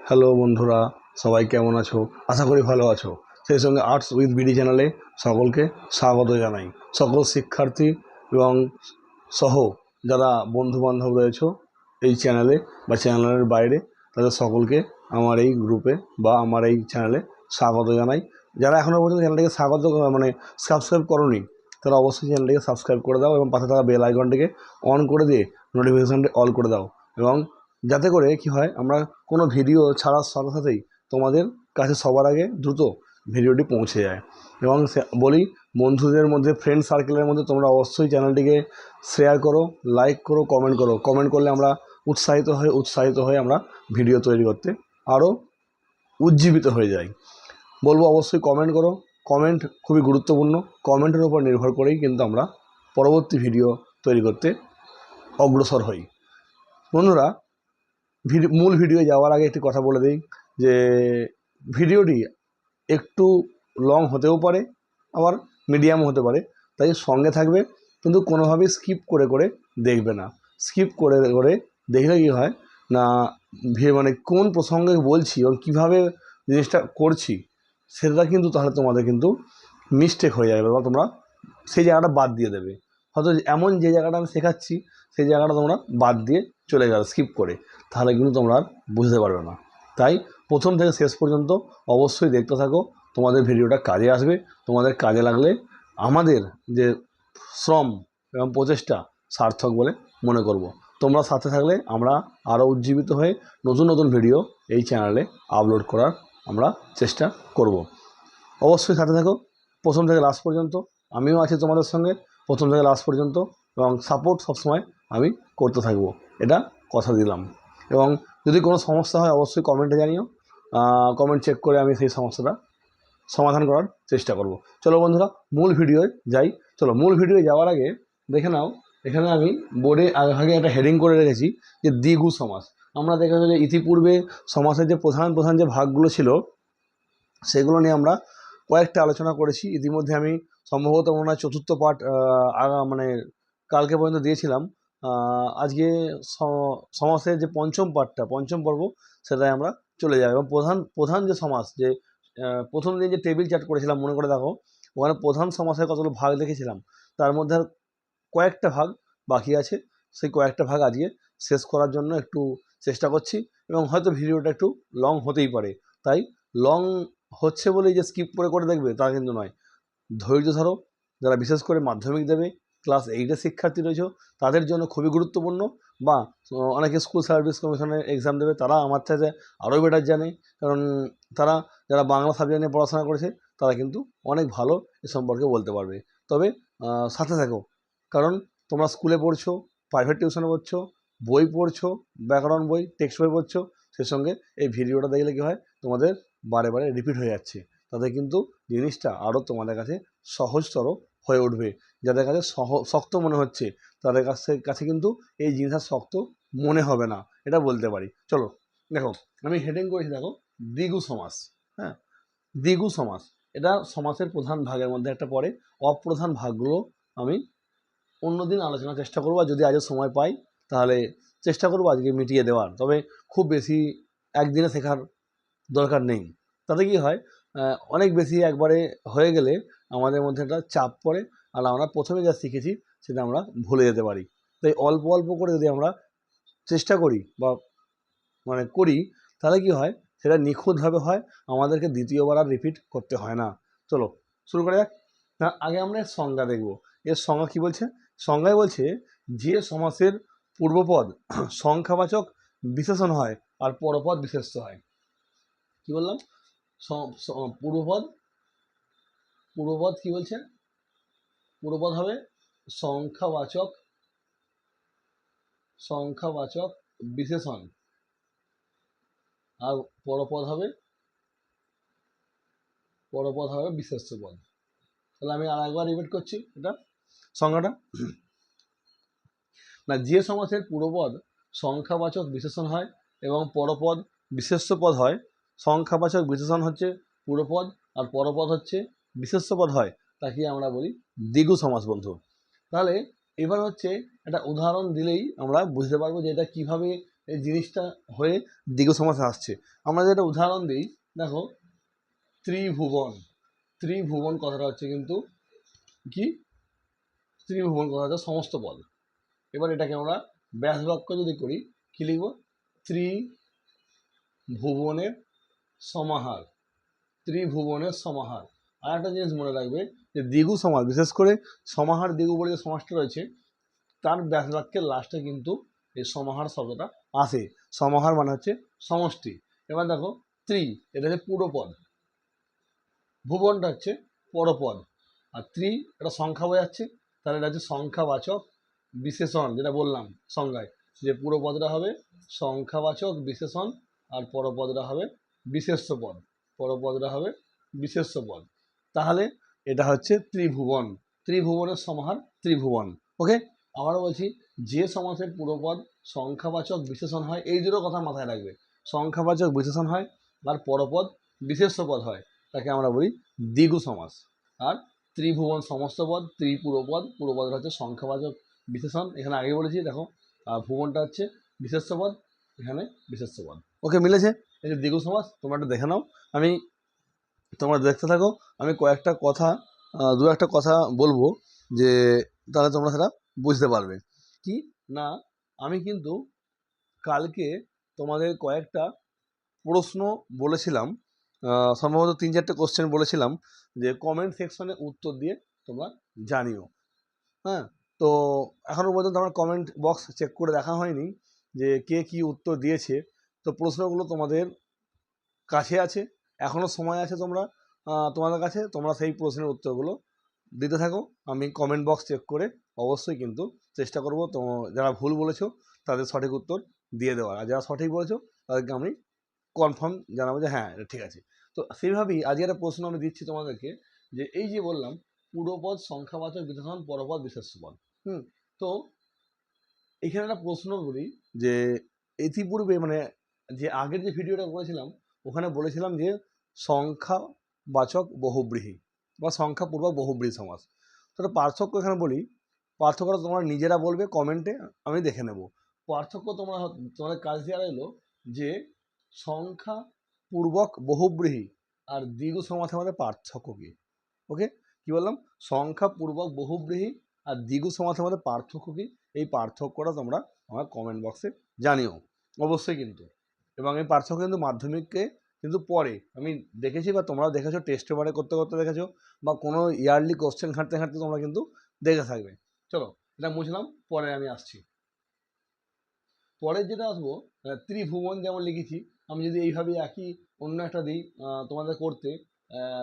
Hello বন্ধুরা, সবাই কেমন আছো? আশা করি ভালো আছো। সেই সঙ্গে আর্টস উইথ বিডি চ্যানেলে সকলকে স্বাগত জানাই। সকল শিক্ষার্থী এবং সহ যারা বন্ধুবান্ধব রয়েছে এই চ্যানেলে বা চ্যানেলের বাইরে, তাদের সকলকে আমার এই গ্রুপে বা আমার এই চ্যানেলে স্বাগত জানাই। যারা এখনও পর্যন্ত চ্যানেলটিকে সাবস্ক্রাইব করোনি, তারা অবশ্যই চ্যানেলটিকে সাবস্ক্রাইব করে দাও এবং পাশে থাকা বেল আইকনটিকে অন করে দিয়ে নোটিফিকেশানটি অল করে দাও, এবং যাতে করে কি হয়, আমরা কোনো ভিডিও ছাড়ার সাথে সাথেই তোমাদের কাছে সবার আগে দ্রুত ভিডিওটি পৌঁছে যায়। এবং বলি, বন্ধুদের মধ্যে, ফ্রেন্ড সার্কেলের মধ্যে তোমরা অবশ্যই চ্যানেলটিকে শেয়ার করো, লাইক করো, কমেন্ট করো। কমেন্ট করলে আমরা উৎসাহিত হয়ে আমরা ভিডিও তৈরি করতে আরও উজ্জীবিত হয়ে যাই। বলবো অবশ্যই কমেন্ট করো। কমেন্ট খুবই গুরুত্বপূর্ণ। কমেন্টের উপর নির্ভর করেই কিন্তু আমরা পরবর্তী ভিডিও তৈরি করতে অগ্রসর হই। বন্ধুরা, মূল ভিডিও যাওয়ার আগে একটি কথা বলে দিই যে ভিডিওটি একটু লং হতেও পারে, আবার মিডিয়ামও হতে পারে, তাই সঙ্গে থাকবে, কিন্তু কোনোভাবেই স্কিপ করে করে দেখবে না। স্কিপ করে করে দেখলে কী হয় না, মানে কোন প্রসঙ্গে বলছি এবং কীভাবে জিনিসটা করছি সেটা কিন্তু তাহলে তোমাদের কিন্তু মিস্টেক হয়ে যাবে, বা তোমরা সেই জায়গাটা বাদ দিয়ে দেবে। হয়তো এমন যে জায়গাটা আমি শেখাচ্ছি সেই জায়গাটা তোমরা বাদ দিয়ে চলে গেলো স্কিপ করে, তাহলে কিন্তু তোমরা আর বুঝতে পারবে না। তাই প্রথম থেকে শেষ পর্যন্ত অবশ্যই দেখতে থাকো। তোমাদের ভিডিওটা কাজে আসবে। তোমাদের কাজে লাগলে আমাদের যে শ্রম এবং প্রচেষ্টা সার্থক বলে মনে করব। তোমরা সাথে থাকলে আমরা আরও উজ্জীবিত হয়ে নতুন নতুন ভিডিও এই চ্যানেলে আপলোড করার আমরা চেষ্টা করব। অবশ্যই সাথে থাকো প্রথম থেকে লাস্ট পর্যন্ত। আমিও আছি তোমাদের সঙ্গে প্রথম থেকে লাস্ট পর্যন্ত, এবং সাপোর্ট সবসময় আমি করতে থাকবো, এটা কথা দিলাম। এবং যদি কোনো সমস্যা হয় অবশ্যই কমেন্টে জানিও। কমেন্ট চেক করে আমি সেই সমস্যাটা সমাধান করার চেষ্টা করব। চলো বন্ধুরা, মূল ভিডিওয় যাই। চলো মূল ভিডিওয় যাওয়ার আগে দেখে নাও, এখানে আমি বোর্ডে আগে একটা হেডিং করে রেখেছি যে দ্বিগু সমাস। আমরা দেখা গেল যে ইতিপূর্বে সমাসের যে প্রধান প্রধান যে ভাগগুলো ছিল সেগুলো নিয়ে আমরা কয়েকটা আলোচনা করেছি। ইতিমধ্যে আমি সম্ভবত মনে হয় চতুর্থ পার্ট মানে কালকে পর্যন্ত দিয়েছিলাম। আজকে সমাসের যে পঞ্চম পর্ব সেটাই আমরা চলে যাই। এবং প্রধান প্রধান যে সমাস, যে প্রথম দিন যে টেবিল চার্ট করেছিলাম মনে করে দেখো, ওখানে প্রধান সমাসের কতগুলো ভাগ দেখেছিলাম, তার মধ্যে আর কয়েকটা ভাগ বাকি আছে। সেই কয়েকটা ভাগ আজকে শেষ করার জন্য একটু চেষ্টা করছি, এবং হয়তো ভিডিওটা একটু লং হতেই পারে। তাই লং হচ্ছে বলেই যে স্কিপ করে করে দেখবে তা কিন্তু নয়। ধৈর্য ধরো। যারা বিশেষ করে মাধ্যমিক দেবে, ক্লাস 8-এর শিক্ষার্থী রয়েছে, তাদের জন্য খুবই গুরুত্বপূর্ণ। বা অনেকে স্কুল সার্ভিস কমিশনের এক্সাম দেবে, তারা আমার থেকে আরও বেটার জানে, কারণ তারা যারা বাংলা সাবজেক্ট নিয়ে পড়াশোনা করেছে তারা কিন্তু অনেক ভালো এ সম্পর্কে বলতে পারবে। তবে সাথে থাকো, কারণ তোমরা স্কুলে পড়ছো, প্রাইভেট টিউশনে পড়ছো, বই পড়ছো, ব্যাকরণ বই, টেক্সট বই পড়ছো, সেই সঙ্গে এই ভিডিওটা দেখলে কী হয়, তোমাদের বারে বারে রিপিট হয়ে যাচ্ছে। তাতে কিন্তু জিনিসটা আরও তোমাদের কাছে সহজতর হয়ে উঠবে। যাদের কাছে শক্ত মনে হচ্ছে তাদের কাছে কিন্তু এই জিনিসটা শক্ত মনে হবে না, এটা বলতে পারি। চলো দেখো, আমি হেডিং করেছি দেখো, দ্বিগু সমাস। হ্যাঁ, দ্বিগু সমাস এটা সমাসের প্রধান ভাগের মধ্যে একটা পড়ে। অপ্রধান ভাগগুলো আমি অন্যদিন আলোচনার চেষ্টা করবো, আর যদি আজও সময় পাই তাহলে চেষ্টা করবো আজকে মিটিয়ে দেওয়ার। তবে খুব বেশি একদিনে শেখার দরকার নেই। তাতে কি হয়, অনেক বেশি একবারে হয়ে গেলে আমাদের মধ্যে একটা চাপ পড়ে, আর আমরা প্রথমে যা শিখেছি সেটা আমরা ভুলে যেতে পারি। তাই অল্প অল্প করে যদি আমরা চেষ্টা করি বা মানে করি, তাহলে কি হয়, সেটা নিখুঁতভাবে হয়, আমাদেরকে দ্বিতীয়বার আর রিপিট করতে হয় না। চলো শুরু করা যাক। আগে আমরা এর সংজ্ঞা দেখব। এর সংজ্ঞা কী বলছে? সংজ্ঞায় বলছে যে সমাসের পূর্বপদ সংখ্যাবাচক বিশেষণ হয় আর পরপদ বিশেষ্য হয়। কি বললাম? পূর্বপদ কি বলছে? পূর্বপদ হবে সংখ্যাবাচক বিশেষণ, আর পরপদ হবে বিশেষ্য পদ। তাহলে আমি আরেকবার রিপিট করছি এটা সংজ্ঞাটা। না, যে সমাসের পূর্বপদ সংখ্যাবাচক বিশেষণ হয় এবং পরপদ বিশেষ্য পদ হয়, সংখ্যাবাচক বিশেষণ হচ্ছে পূর্বপদ আর পরপদ হচ্ছে বিশেষ্য পদ হয়, তাকে আমরা বলি দ্বিগু সমাস বন্ধু। তাহলে এবার হচ্ছে একটা উদাহরণ দিলেই আমরা বুঝতে পারবো যে এটা কীভাবে এই জিনিসটা হয়ে দ্বিগু সমাসে আসছে। আমরা যেটা উদাহরণ দিই, দেখো ত্রিভুবন, ত্রিভুবন কথাটা হচ্ছে কিন্তু কি, ত্রিভুবন কথাটা হচ্ছে সমস্ত পদ। এবার এটাকে আমরা ব্যাস বাক্য যদি করি কি লিখব, ত্রিভুবনের সমাহার, ত্রিভুবনের সমাহার। আর একটা জিনিস মনে রাখবে যে দ্বিগু সমাস, বিশেষ করে সমাহার দ্বিগু বলে যে সমাসটা রয়েছে তার ব্যাস বাক্যের লাস্টে কিন্তু এই সমাহার শব্দটা আসে। সমাহার মানে হচ্ছে সমষ্টি। এবার দেখো এটা হচ্ছে পুরোপদ, ভুবনটা হচ্ছে পরপদ, আর এটা সংখ্যা বোঝাচ্ছে, তাহলে এটা হচ্ছে সংখ্যাবাচক বিশেষণ, যেটা বললাম সংজ্ঞায় যে পুরোপদটা হবে সংখ্যাবাচক বিশেষণ আর পরপদটা হবে বিশেষ্য পদ, পরপদটা হবে বিশেষ্য পদ। তাহলে এটা হচ্ছে ত্রিভুবন, ত্রিভুবনের সমাহার ত্রিভুবন। ওকে, আবারও বলছি, যে সমাসের পুরোপদ সংখ্যাবাচক বিশেষণ হয়, এই দুটো কথা মাথায় রাখবে, সংখ্যাবাচক বিশেষণ হয় আর পরপদ বিশেষ্য পদ হয়, তাকে আমরা বলি দ্বিগু সমাস। আর ত্রিভুবন সমস্ত পদ, ত্রিপুরপদ, পুরোপদটা হচ্ছে সংখ্যাবাচক বিশেষণ, এখানে আগে বলেছি দেখো, আর ভুবনটা হচ্ছে বিশেষ্য পদ, এখানে বিশেষ্য পদ। ওকে, মিলেছে? এই যে দ্বিগু সমাস, তোমরা একটা দেখে নাও, আমি তোমরা দেখতে থাকো, আমি কয়েকটা কথা দু একটা কথা বলবো, যে তাহলে তোমরা সেটা বুঝতে পারবে। কি না, আমি কিন্তু কালকে তোমাদের কয়েকটা প্রশ্ন বলেছিলাম, সম্ভবত 3-4টে কোশ্চেন বলেছিলাম, যে কমেন্ট সেকশনে উত্তর দিয়ে তোমরা জানিও। হ্যাঁ, তো এখনো পর্যন্ত আমার কমেন্ট বক্স চেক করে দেখা হয়নি যে কে কি উত্তর দিয়েছে। তো প্রশ্নগুলো তোমাদের কাছে আছে, এখনো সময় আছে, তোমাদের কাছে, তোমরা সেই প্রশ্নের উত্তরগুলো দিতে থাকো। আমি কমেন্ট বক্স চেক করে অবশ্যই কিন্তু চেষ্টা করব তো যারা ভুল বলেছো তাদের সঠিক উত্তর দিয়ে দেওয়ার, আর যারা সঠিক বলেছো তাদেরকে আমি কনফার্ম জানাবো যে হ্যাঁ এটা ঠিক আছে। তো সেইভাবেই আজকে একটা প্রশ্ন আমি দিচ্ছি তোমাদেরকে, যে এই যে বললাম পুরোপদ সংখ্যাবাচক বিশেষণ, পরপদ বিশেষ্য পদ। তো এখানে একটা প্রশ্ন করি, যে ইতিপূর্বে মানে যে আগের যে ভিডিওটা করেছিলাম ওখানে বলেছিলাম যে সংখ্যাবাচক বহুব্রীহি বা সংখ্যাপূর্বক বহুব্রীহি সমাস। তো পার্থক্য এখানে বলি, পার্থক্যটা তোমরা নিজেরা বলবে কমেন্টে, আমি দেখে নেব। পার্থক্য তোমাদের কাজ দেওয়া রইলো যে সংখ্যাপূর্বক বহুব্রীহি আর দ্বিগু সমাসের মধ্যে পার্থক্য কি। ওকে, কি বললাম, সংখ্যাপূর্বক বহুব্রীহি আর দ্বিগু সমাসের মধ্যে পার্থক্য কি, এই পার্থক্যটা তোমরা আমার কমেন্ট বক্সে জানিও অবশ্যই কিন্তু। এবং এই পার্থক্য কিন্তু মাধ্যমিককে কিন্তু পরে আমি দেখেছি, বা তোমরাও দেখেছো, টেস্ট পেপারে করতে করতে দেখেছো, বা কোনো ইয়ারলি কোশ্চেন ঘাঁটতে ঘাঁটতে তোমরা কিন্তু দেখে থাকবে। চলো, এটা বুঝলাম, পরে আমি আসছি। পরের যেটা আসবো, ত্রিভুবন যেমন লিখেছি, আমি যদি এইভাবে একই অন্য একটা দিই তোমাদের করতে,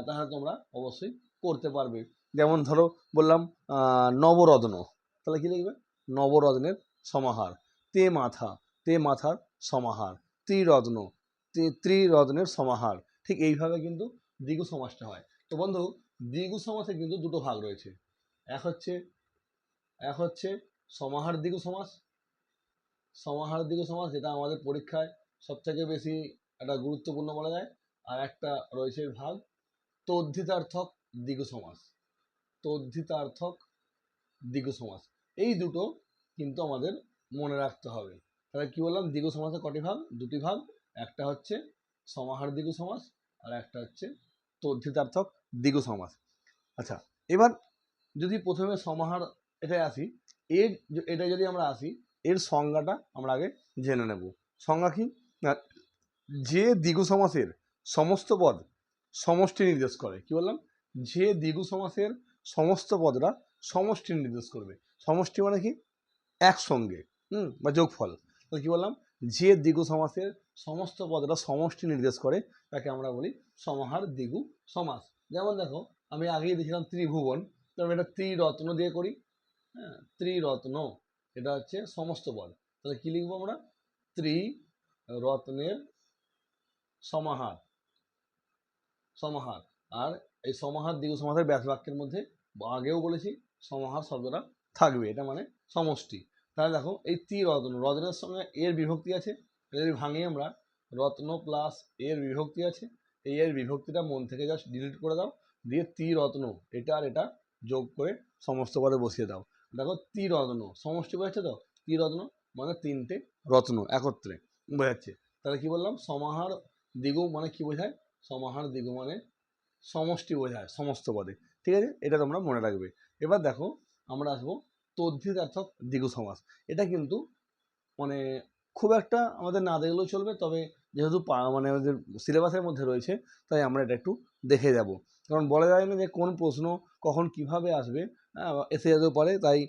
তাহলে তোমরা অবশ্যই করতে পারবে। যেমন ধরো বললাম নবরত্ন, তাহলে কি লিখবে, নবরত্নের সমাহার। তে মাথা, তে মাথার সমাহার। ত্রিরত্ন, ত্রিরত্নের সমাহার। ঠিক এইভাবে কিন্তু দ্বিগু সমাসটা হয়। তো বন্ধু, দ্বিগু সমাসে কিন্তু দুটো ভাগ রয়েছে, এক হচ্ছে সমাহার দ্বিগু সমাস, সমাহার দ্বিগু সমাস যেটা আমাদের পরীক্ষায় সবথেকে বেশি একটা গুরুত্বপূর্ণ বলা যায়। আর একটা রয়েছে ভাগ তদ্ধিতার্থক দ্বিগু সমাস, তদ্ধিতার্থক দ্বিগু সমাস। এই দুটো কিন্তু আমাদের মনে রাখতে হবে। তাহলে কি বললাম, দ্বিগু সমাসের কটি ভাগ, দুটি ভাগ, একটা হচ্ছে সমাহার দ্বিগু সমাস আর একটা হচ্ছে তদ্ধিতার্থক দ্বিগু সমাস। আচ্ছা, এবার যদি প্রথমে সমাহার এটাই আসি, এটা যদি আমরা আসি, এর সংজ্ঞাটা আমরা আগে জেনে নেব। সংজ্ঞা কি না, যে দ্বিগু সমাসের সমস্ত পদ সমষ্টি নির্দেশ করে, কি বললাম, যে দ্বিগু সমাসের সমস্ত পদরা সমষ্টি নির্দেশ করবে। সমষ্টি মানে কি, একসঙ্গে, বা যোগফল। তো কি বললাম, যে দ্বিগু সমাসের সমস্ত পদরা সমষ্টি নির্দেশ করে তাকে আমরা বলি সমাহার দ্বিগু সমাস। যেমন দেখো, আমি আগেই দেখছিলাম ত্রিভুবন, তো আমি এটা ত্রিরত্ন দিয়ে করি। হ্যাঁ, ত্রিরত্ন, এটা হচ্ছে সমস্ত পদ, তাহলে কি লিখবো আমরা, ত্রিরত্নের সমাহার, সমাহার। আর এই সমাহার দ্বিগু সমাসের ব্যাস বাক্যের মধ্যে আগেও বলেছি সমাহার শব্দটা থাকবে, এটা মানে সমষ্টি। তাহলে দেখো, এই ত্রিরত্ন, রত্নের সঙ্গে এর বিভক্তি আছে, যদি ভাঙি আমরা, রত্ন প্লাস এর বিভক্তি আছে, এই এর বিভক্তিটা মন থেকে জাস্ট ডিলিট করে দাও, দিয়ে ত্রিরত্ন এটা আর এটা যোগ করে সমস্ত পদে বসিয়ে দাও। দেখো ত্রিরত্ন সমষ্টি বোঝাচ্ছে তো, ত্রিরত্ন মানে তিনটে রত্ন একত্রে বোঝাচ্ছে। তাহলে কি বললাম, সমাহার দ্বিগু মানে কি বোঝায়, সমাহার দ্বিগু মানে সমষ্টি বোঝায় সমস্ত পদে। ঠিক আছে, এটা তোমরা মনে রাখবে। এবার দেখো আমরা আসবো তদ্ধিতার্থক দ্বিগু সমাস। এটা কিন্তু মানে খুব একটা আমাদের না দেখলেও চলবে, তবে যেহেতু মানে আমাদের সিলেবাসের মধ্যে রয়েছে তাই আমরা এটা একটু দেখে যাব, কারণ বলা যায় না যে কোন প্রশ্ন কখন কিভাবে আসবে, এসে যেতেও পারে, তাই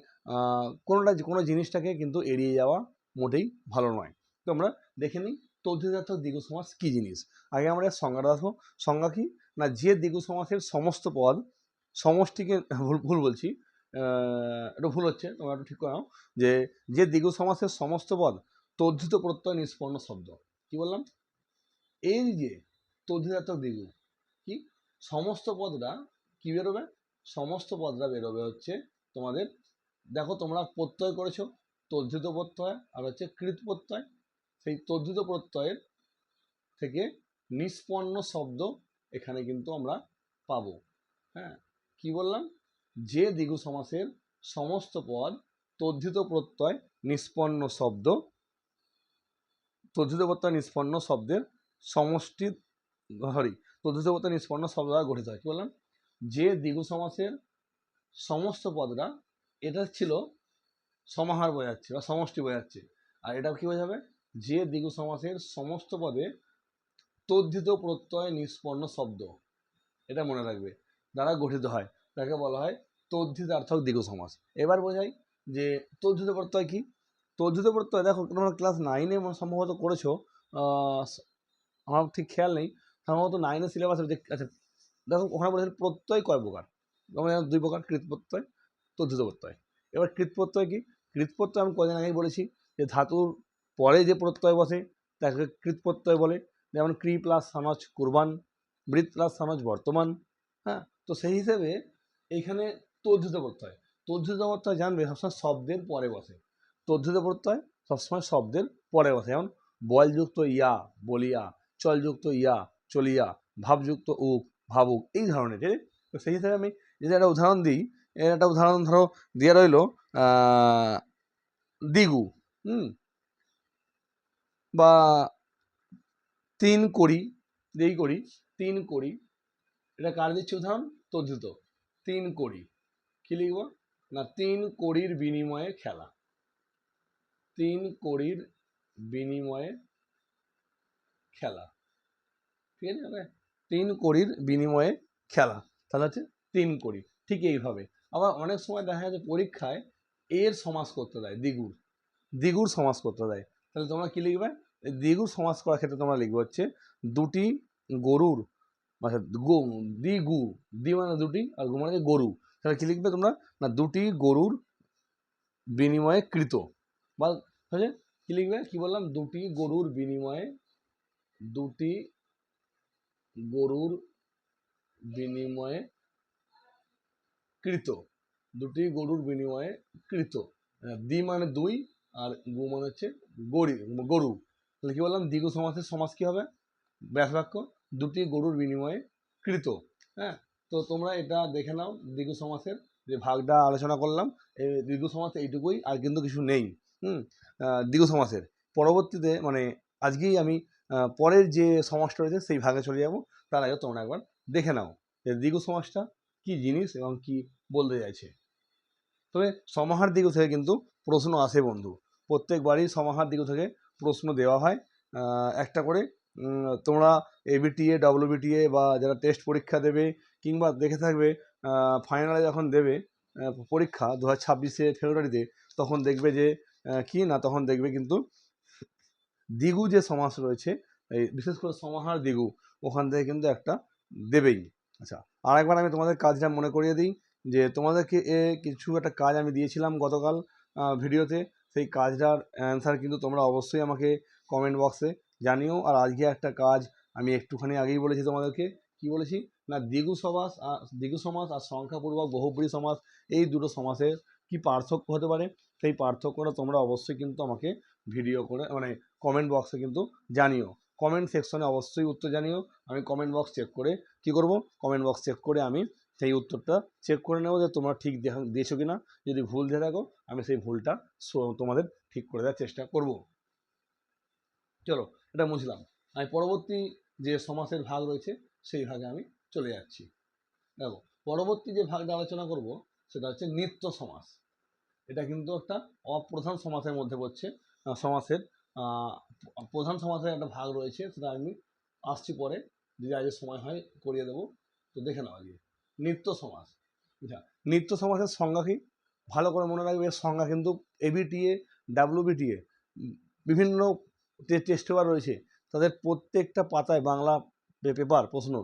কোনো জিনিসটাকে কিন্তু এড়িয়ে যাওয়া মোটেই ভালো নয়। তো আমরা দেখে নিই তদ্ধিতার্থক দ্বিগু সমাস কী জিনিস। আগে আমরা এর সংজ্ঞাটা দেখো। সংজ্ঞা কি না, যে দ্বিগু সমাসের সমস্ত পদ সমষ্টিকে, ভুল বলছি, এটা ভুল হচ্ছে, তোমরা একটু ঠিক করে নাও, যে দ্বিগু সমাসের সমস্ত পদ তদ্ধিত প্রত্যয় নিষ্পন্ন শব্দ। কি বললাম, এই যে তদ্ধিতার্থক দ্বিগু কি, সমস্ত পদরা কি বেরোবে, সমস্ত পদরা বেরোবে হচ্ছে তোমাদের, দেখো তোমরা প্রত্যয় করেছো, তদ্ধিত প্রত্যয় আর হচ্ছে কৃত প্রত্যয়, সেই তদ্ধিত প্রত্যয়ের থেকে নিষ্পন্ন শব্দ এখানে কিন্তু আমরা পাবো। হ্যাঁ, কি বললাম, যে দ্বিগু সমাসের সমস্ত পদ তদ্ধিত প্রত্যয় নিষ্পন্ন শব্দ, তদ্ধিত প্রত্যয় নিষ্পন্ন শব্দের সমষ্টি, তদ্ধিত প্রত্যয় নিষ্পন্ন শব্দ দ্বারা গঠিত হয়। কি বললাম, যে দ্বিগু সমাসের সমস্ত পদরা, এটা ছিল সমাহার বোঝাচ্ছে বা সমষ্টি বোঝাচ্ছে, আর এটা কি বোঝাবে, যে দ্বিগু সমাসের সমস্ত পদে তদ্ধিত প্রত্যয় নিষ্পন্ন শব্দ, এটা মনে রাখবে, দ্বারা গঠিত হয়, তাকে বলা হয় তদ্ধিতার্থক দ্বিগু সমাস। এবার বোঝাই যে তদ্ধিত প্রত্যয় কি। তদ্ধিত প্রত্যয় দেখো তোমরা ক্লাস 9-এ সম্ভবত করেছো, আমার ঠিক খেয়াল নেই, সম্ভবত 9-এর সিলেবাসে। আচ্ছা দেখো ওখানে বলেছে প্রত্যয় কয় প্রকার, তোমরা 2 প্রকার, কৃত প্রত্যয়, তদ্ধিত প্রত্যয়। এবার কৃত প্রত্যয় কি, কৃত প্রত্যয় আমি কদিন আগেই বলেছি যে ধাতুর পরে যে প্রত্যয় বসে তাকে কৃত প্রত্যয় বলে, যেমন ক্রি প্লাস সানজ কুরবান, বৃত প্লাস সানজ বর্তমান। হ্যাঁ, তো সেই হিসেবে এইখানে তদ্ধিত প্রত্যয়, তদ্ধিত প্রত্যয় জানবে সবসময় শব্দের পরে বসে, তদ্ধিত প্রত্যয় সবসময় শব্দের পরে বসে, যেমন বলযুক্ত ইয়া বলিয়া, চলযুক্ত ইয়া চলিয়া, ভাবযুক্ত উক ভাবুক, এই ধরনের। তো সেই হিসাবে আমি যদি একটা উদাহরণ দিই, এর একটা উদাহরণ ধরো দিয়ে রইল দ্বিগু, বা তিন কড়ি, এই করি তিন কড়ি, এটা কার দিচ্ছে উদাহরণ, তদ্ধিত। তিন কড়ি কি লিখব না, তিন কড়ির বিনিময়ে খেলা, তিন কড়ির বিনিময়ে খেলা। ঠিক আছে, তিন কড়ির বিনিময়ে খেলা, তাহলে হচ্ছে তিন কড়ি। ঠিক এইভাবে আবার অনেক সময় দেখা যাচ্ছে পরীক্ষায় এর সমাস করতে দেয়, দ্বিগুর, দ্বিগুর সমাস করতে দেয়, তাহলে তোমরা কি লিখবে, দ্বিগুর সমাস করার ক্ষেত্রে তোমরা লিখবে হচ্ছে দুটি গরুর, আচ্ছা দ্বিগু, দ্বি মানে দুটি আর গু মানে গরু, তাহলে কি লিখবে তোমরা না, দুটি গরুর বিনিময়ে কৃত, বা হচ্ছে কি লিখবে, কি বললাম, দুটি গরুর বিনিময়ে, দুটি গরুর বিনিময়ে কৃত, দুটি গরুর বিনিময়ে কৃত, দ্বি মানে দুই আর গু মানে হচ্ছে গরু, তাহলে কি বললাম, দ্বিগু সমাসের সমাস কি হবে, ব্যাস বাক্য, দুটি গরুর বিনিময়ে কৃত। হ্যাঁ, তো তোমরা এটা দেখে নাও, দ্বিগু সমাসের যে ভাগটা আলোচনা করলাম, এই দ্বিগু সমাসে এইটুকুই, আর কিন্তু কিছু নেই। দ্বিগু সমাসের পরবর্তীতে মানে আজকেই আমি পরের যে সমাসটা রয়েছে সেই ভাগে চলে যাব, তার আগে তোমরা একবার দেখে নাও যে দ্বিগু সমাসটা কি জিনিস এবং কি বলতে চাইছে। তবে সমাহার দ্বিগু থেকে কিন্তু প্রশ্ন আসে বন্ধু, প্রত্যেকবারই সমাহার দ্বিগু থেকে প্রশ্ন দেওয়া হয় একটা করে। তোমরা এবিটিএ ডব্লিউবিটিএ বা যারা টেস্ট পরীক্ষা দেবে কিংবা দেখে থাকবে ফাইনালে যখন দেবে পরীক্ষা 2026-এ ফেব্রুয়ারিতে, তখন দেখবে যে কি না, তখন দেখবে কিন্তু দ্বিগু যে সমাস রয়েছে, এই বিশেষ করে সমাহার দ্বিগু, ওখান থেকে কিন্তু একটা দেবেই। আচ্ছা, আর একবার আমি তোমাদের কাজটা মনে করিয়ে দিই যে তোমাদেরকে কিছু একটা কাজ আমি দিয়েছিলাম গতকাল ভিডিওতে, সেই কাজটার অ্যান্সার কিন্তু তোমরা অবশ্যই আমাকে কমেন্ট বক্সে জানিও। আর আজকে একটা কাজ আমি একটুখানি আগেই বলেছি তোমাদেরকে, কি বলেছি না, দ্বিগু সমাস আর সংখ্যাপূর্বক বহুব্রী সমাস, এই দুটো সমাসের কি পার্থক্য হতে পারে, সেই পার্থক্যটা তোমরা অবশ্যই কিন্তু আমাকে ভিডিও করে মানে কমেন্ট বক্সে কিন্তু জানিও, কমেন্ট সেকশনে অবশ্যই উত্তর জানিও। আমি কমেন্ট বক্স চেক করে কি করব, কমেন্ট বক্স চেক করে আমি সেই উত্তরটা চেক করে নেব যে তোমরা ঠিক দিয়েছো কিনা, যদি ভুল দিয়ে থাকো আমি সেই ভুলটা তোমাদের ঠিক করে দেওয়ার চেষ্টা করব। চলো, এটা বুঝলাম। আমি পরবর্তী যে সমাসের ভাগ রয়েছে সেই ভাগে আমি চলে যাচ্ছি। দেখো, পরবর্তী যে ভাগটা আলোচনা করব সেটা হচ্ছে নিত্য সমাস। এটা কিন্তু একটা অপ্রধান সমাসের মধ্যে পড়ছে। সমাসের প্রধান সমাসের একটা ভাগ রয়েছে, সেটা আমি আসছি পরে, যদি আজকে সময় হয় করিয়ে দেবো। তো দেখে নাও আজকে নিত্য সমাস। আচ্ছা, নিত্য সমাসের সংজ্ঞা কি ভালো করে মনে রাখবে। এর সংজ্ঞা কিন্তু এবিটিএ, ডাব্লিউবিটিএ বিভিন্ন টেস্ট পেপার রয়েছে, তাদের প্রত্যেকটা পাতায় বাংলা পেপার প্রশ্ন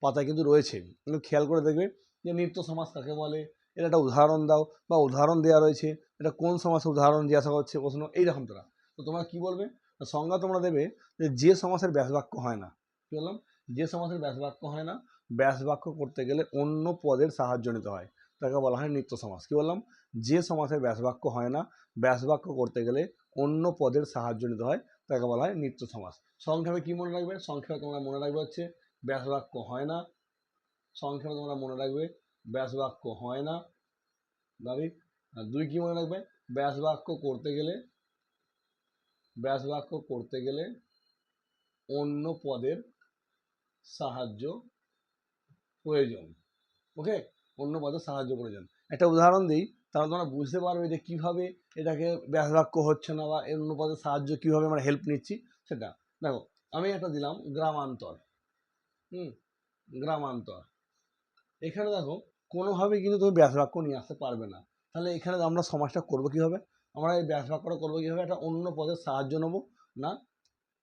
পাতায় কিন্তু রয়েছে। কিন্তু খেয়াল করে দেখবে যে নিত্য সমাস কাকে বলে, এটা একটা উদাহরণ দাও, বা উদাহরণ দেওয়া রয়েছে, এটা কোন সমাসের উদাহরণ জিজ্ঞাসা করছে প্রশ্ন, এইরকম তারা। তো তোমরা কি বলবে, সংজ্ঞা তোমরা দেবে যে সমাসের ব্যাসবাক্য হয় না। কি বললাম, যে সমাসের ব্যাসবাক্য হয় না, ব্যাসবাক্য করতে গেলে অন্য পদের সাহায্য নিতে হয়, তাকে বলা হয় নিত্য সমাস। কি বললাম, যে সমাসের ব্যাসবাক্য হয় না, ব্যাসবাক্য করতে গেলে অন্য পদের সাহায্য নিতে হয়, তাকে বলা হয় নিত্য সমাস। সংক্ষেপে কি মনে রাখবে, সংক্ষেপে তোমরা মনে রাখবে হচ্ছে ব্যাসবাক্য হয় না। সংক্ষেপে তোমরা মনে রাখবে ব্যাসবাক্য হয় না। দাবি দুই কি মনে রাখবে, ব্যাসবাক্য করতে গেলে অন্য পদের সাহায্য প্রয়োজন। ওকে, অন্য পদের সাহায্য প্রয়োজন। একটা উদাহরণ দিই, তাহলে তোমরা বুঝতে পারবে যে কিভাবে এটাকে ব্যাসবাক্য হচ্ছে না, বা অন্য পদের সাহায্য কিভাবে আমরা হেল্প নিচ্ছি সেটা। দেখো, আমি একটা দিলাম গ্রামান্তর। গ্রামান্তর, এখানে দেখো কোনোভাবেই কিন্তু তুমি ব্যাসবাক্য নিয়ে আসতে পারবে না। তাহলে এখানে আমরা সমাজটা করবো কীভাবে, আমরা এই ব্যাসবাক্যটা করবো কীভাবে, একটা অন্য পদের সাহায্য নেবো না।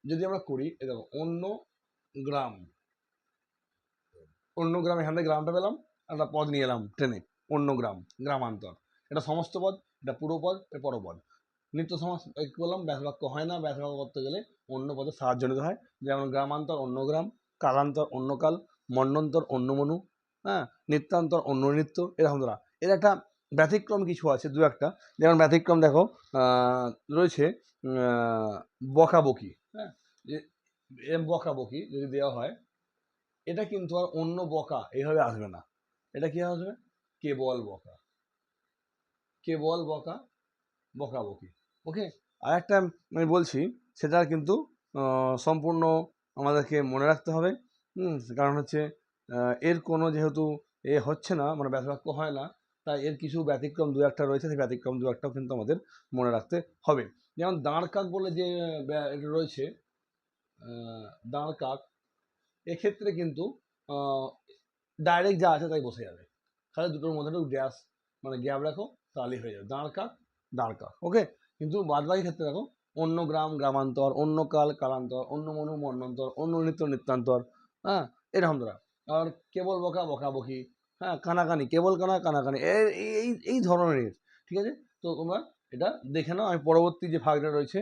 যদি আমরা করি, দেখো অন্য গ্রাম, এখান থেকে গ্রামটা পেলাম, একটা পদ নিয়ে এলাম ট্রেনে, অন্য গ্রাম, গ্রামান্তর। এটা সমস্ত পদ, এটা পুরো পদ, এটা পরপদ। নিত্য সমাস কি বললাম, ব্যাসবাক্য হয় না, ব্যাসবাক্য করতে গেলে অন্য পদের সাহায্য নিতে হয়। যেমন গ্রামান্তর অন্য গ্রাম, কালান্তর অন্য কাল, মন্বন্তর অন্য মনু, হ্যাঁ, নিত্যান্তর অন্য নৃত্য, এরকম ধরা। এর একটা ব্যতিক্রম কিছু আছে দু একটা। যেমন ব্যতিক্রম দেখো রয়েছে বকাবকি। হ্যাঁ, বকাবকি যদি দেওয়া হয়, এটা কিন্তু আর অন্য বকা এইভাবে আসবে না। এটা কি আসবে, কেবল বকা, কেবল বকা, বকাবকি। ওকে, আর একটা আমি বলছি, সেটা কিন্তু সম্পূর্ণ আমাদেরকে মনে রাখতে হবে। কারণ হচ্ছে এর কোনো যেহেতু হচ্ছে না, মানে ব্যাসবাক্য হয় না, তাই এর কিছু ব্যতিক্রম দু একটা রয়েছে, সেই ব্যতিক্রম দু একটাও কিন্তু আমাদের মনে রাখতে হবে। যেমন দাঁড় কাক বলে যে এটা রয়েছে, দাঁড় কাক, এক্ষেত্রে কিন্তু ডাইরেক্ট যা আছে তাই বসে যাবে, তাহলে দুটোর মধ্যে একটু গ্যাস মানে গ্যাপ রাখো, তাহলেই হয়ে যাবে দাঁড় কাক, দাঁড় কাক। ওকে, কিন্তু বাদবাকি ক্ষেত্রে দেখো অন্য গ্রাম, গ্রামান্তর, অন্য কাল, কালান্তর, অন্য মনু, মন্বন্তর, অন্য নৃত্য, নৃত্যান্তর, হ্যাঁ, এরকম ধরা। আর কেবল বকা, বকাবকি, হ্যাঁ, কানাকানি, কেবল কানা, কানাকানি, এই ধরনের। ঠিক আছে, তো তোমরা এটা দেখে নাও। আমি পরবর্তী যে ভাগটা রয়েছে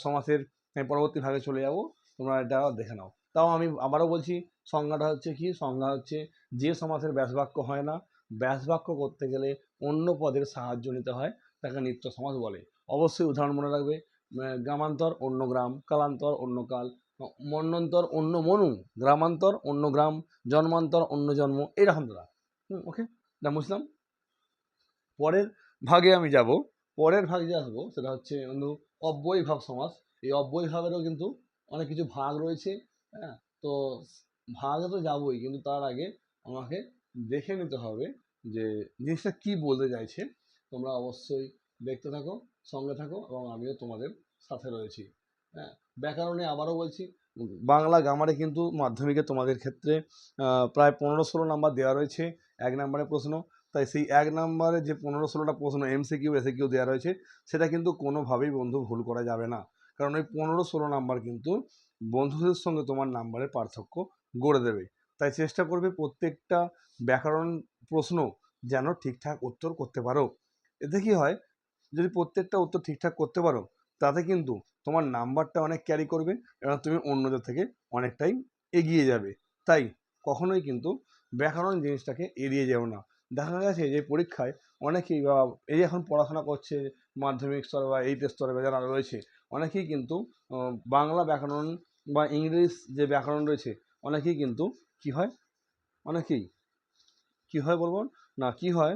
সমাসের, আমি পরবর্তী ভাগে চলে যাব, তোমরা এটা দেখে নাও। তাও আমি আবারও বলছি, সংজ্ঞাটা হচ্ছে কি, সংজ্ঞা হচ্ছে যে সমাসের ব্যাসবাক্য হয় না, ব্যাসবাক্য করতে গেলে অন্য পদের সাহায্য নিতে হয়, তাকে নিত্য সমাস বলে। অবশ্যই উদাহরণ মনে রাখবে, গ্রামান্তর অন্য গ্রাম, কালান্তর অন্য কাল, মন্বন্তর অন্য মনু, গ্রামান্তর অন্য গ্রাম, জন্মান্তর অন্য জন্ম, এইরকম দ্বারা। ওকে, না বুঝলাম। পরের ভাগে আমি যাব, পরের ভাগে যে আসবো সেটা হচ্ছে বন্ধু অব্যয়ীভাব সমাস। এই অব্যয়ীভাবেরও কিন্তু অনেক কিছু ভাগ রয়েছে। হ্যাঁ, তো ভাগে তো যাবোই, কিন্তু তার আগে আমাকে দেখে নিতে হবে যে জিনিসটা কি বলতে চাইছে। তোমরা অবশ্যই দেখতে থাকো, সঙ্গে থাকো, এবং আমিও তোমাদের সাথে রয়েছি। হ্যাঁ, ব্যাকরণে আবারও বলছি, বাংলা গ্রামারে কিন্তু মাধ্যমিকে তোমাদের ক্ষেত্রে প্রায় 15-16 নাম্বার দেওয়া রয়েছে, 1 নম্বরের প্রশ্ন। তাই সেই 1 নম্বরে যে 15-16টা প্রশ্ন এমসিকিউ এসিকিউ দেওয়া রয়েছে, সেটা কিন্তু কোনোভাবেই বন্ধু ভুল করা যাবে না। কারণ ওই 15-16 নাম্বার কিন্তু বন্ধুদের সঙ্গে তোমার নাম্বারের পার্থক্য গড়ে দেবে। তাই চেষ্টা করবে প্রত্যেকটা ব্যাকরণ প্রশ্ন যেন ঠিকঠাক উত্তর করতে পারো। এতে কি হয়, যদি প্রত্যেকটা উত্তর ঠিকঠাক করতে পারো, তাতে কিন্তু তোমার নাম্বারটা অনেক ক্যারি করবে, এবং তুমি অন্যদের থেকে অনেকটাই এগিয়ে যাবে। তাই কখনোই কিন্তু ব্যাকরণ জিনিসটাকে এড়িয়ে যেও না। দেখা গেছে যে পরীক্ষায় অনেকেই, বা এই এখন পড়াশোনা করছে মাধ্যমিক স্তরে বা এইচএস স্তরে যারা রয়েছে, অনেকেই কিন্তু বাংলা ব্যাকরণ বা ইংলিশ যে ব্যাকরণ রয়েছে, অনেকেই কিন্তু কি হয়, অনেকেই কি হয় বলবো না, কি হয়,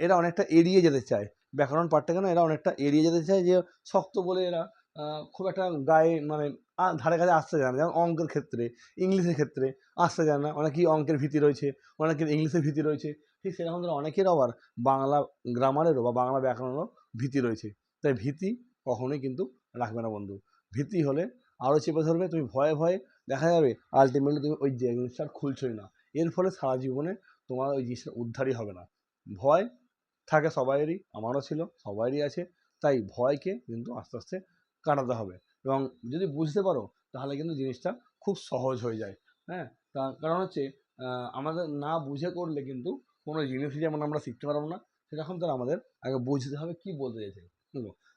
এরা অনেকটা এড়িয়ে যেতে চায়, ব্যাকরণ পার্টটাকে না এরা অনেকটা এড়িয়ে যেতে চায়, যে শক্ত বলে এরা খুব একটা গায়ে মানে ধারে কাছে আসতে চায় না। যেমন অঙ্কের ক্ষেত্রে, ইংলিশের ক্ষেত্রে আসতে চায় না, অনেকেই অঙ্কের ভীতি রয়েছে, অনেকের ইংলিশের ভীতি রয়েছে, ঠিক সেরকম ধরে অনেকের আবার বাংলা গ্রামারেরও বা বাংলা ব্যাকরণেরও ভীতি রয়েছে। তাই ভীতি কখনোই কিন্তু রাখবে না বন্ধু। ভীতি হলে আরও চেপে ধরবে, তুমি ভয়ে ভয়ে দেখা যাবে আলটিমেটলি তুমি ওই জিনিসটা আর খুলছই না। এর ফলে সারা জীবনে তোমার ওই জিনিসটা উদ্ধারই হবে না। ভয় থাকে সবাইয়েরই, আমারও ছিল, সবাইয়েরই আছে। তাই ভয়কে কিন্তু আস্তে আস্তে কাটাতে হবে, এবং যদি বুঝতে পারো তাহলে কিন্তু জিনিসটা খুব সহজ হয়ে যায়। হ্যাঁ, তার কারণ হচ্ছে আমাদের না বুঝে করলে কিন্তু কোনো জিনিসই যেমন আমরা শিখতে পারবো না, সেরকম তার আমাদের আগে বুঝতে হবে কী বলতে চাইছে।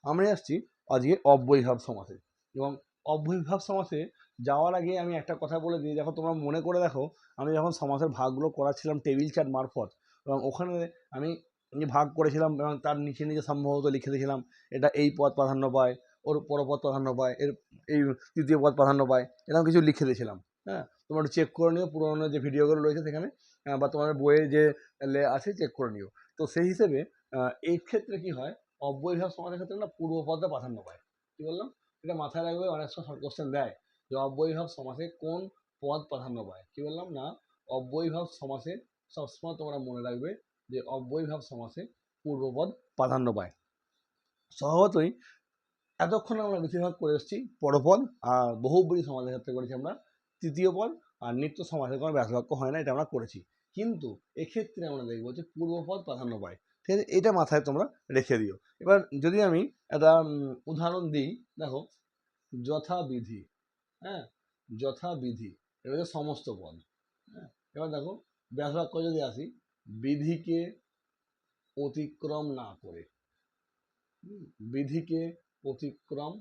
আমরা আসছি আজকে অব্যয়ীভাব সমাসে, এবং অব্যয়ীভাব সমাসে যাওয়ার আগে আমি একটা কথা বলে দিই। দেখো, তোমরা মনে করে দেখো, আমি যখন সমাসের ভাগগুলো করাচ্ছিলাম টেবিল চার্ট মারফত, এবং ওখানে আমি ভাগ করেছিলাম এবং তার নিচে নিচে সম্ভবত লিখে দিয়েছিলাম এটা এই পদ প্রাধান্য পায়, ওর পরপদ প্রাধান্য পায়, এর এই তৃতীয় পদ প্রাধান্য পায়, এরকম কিছু লিখে দিয়েছিলাম। হ্যাঁ, তোমরা একটু চেক করে নিও, পুরোনো যে ভিডিওগুলো রয়েছে সেখানে, বা তোমাদের বইয়ে যে আছে চেক করে নিও। তো সেই হিসেবে এই ক্ষেত্রে কি হয়, অব্যয়ীভাব সমাসের ক্ষেত্রে না পূর্বপদটা প্রাধান্য পায়। কি বললাম, এটা মাথায় রাখবে, অনেক সময় শর্ট কোশ্চেন দেয় যে অব্যয়ীভাব সমাসে কোন পদ প্রাধান্য পায়। কি বললাম না, অব্যয়ীভাব সমাসে সবসময় তোমরা মনে রাখবে যে অব্যয়ীভাব সমাসে পূর্বপদ প্রাধান্য পায়। স্বভাবতই এতক্ষণ আমরা বেশিরভাগ করে এসেছি পরপদ, আর বহুব্রী সমাসের ক্ষেত্রে করেছি আমরা তৃতীয় পদ, আর নিত্য সমাসের কোনো ব্যাসবাক্য হয় না, এটা আমরা করেছি। কিন্তু এক্ষেত্রে আমরা দেখবো যে পূর্বপদ প্রাধান্য পায়। ঠিক আছে, এটা মাথায় তোমরা রেখে দিও। এবার যদি আমি একটা উদাহরণ দিই, দেখো, যথাবিধি। হ্যাঁ, যথাবিধি, এটা হচ্ছে সমস্ত পদ। হ্যাঁ, এবার দেখো, ব্যাসবাক্য যদি আসি, বিধিকে অতিক্রম না করে, বিধিকে অতিক্রম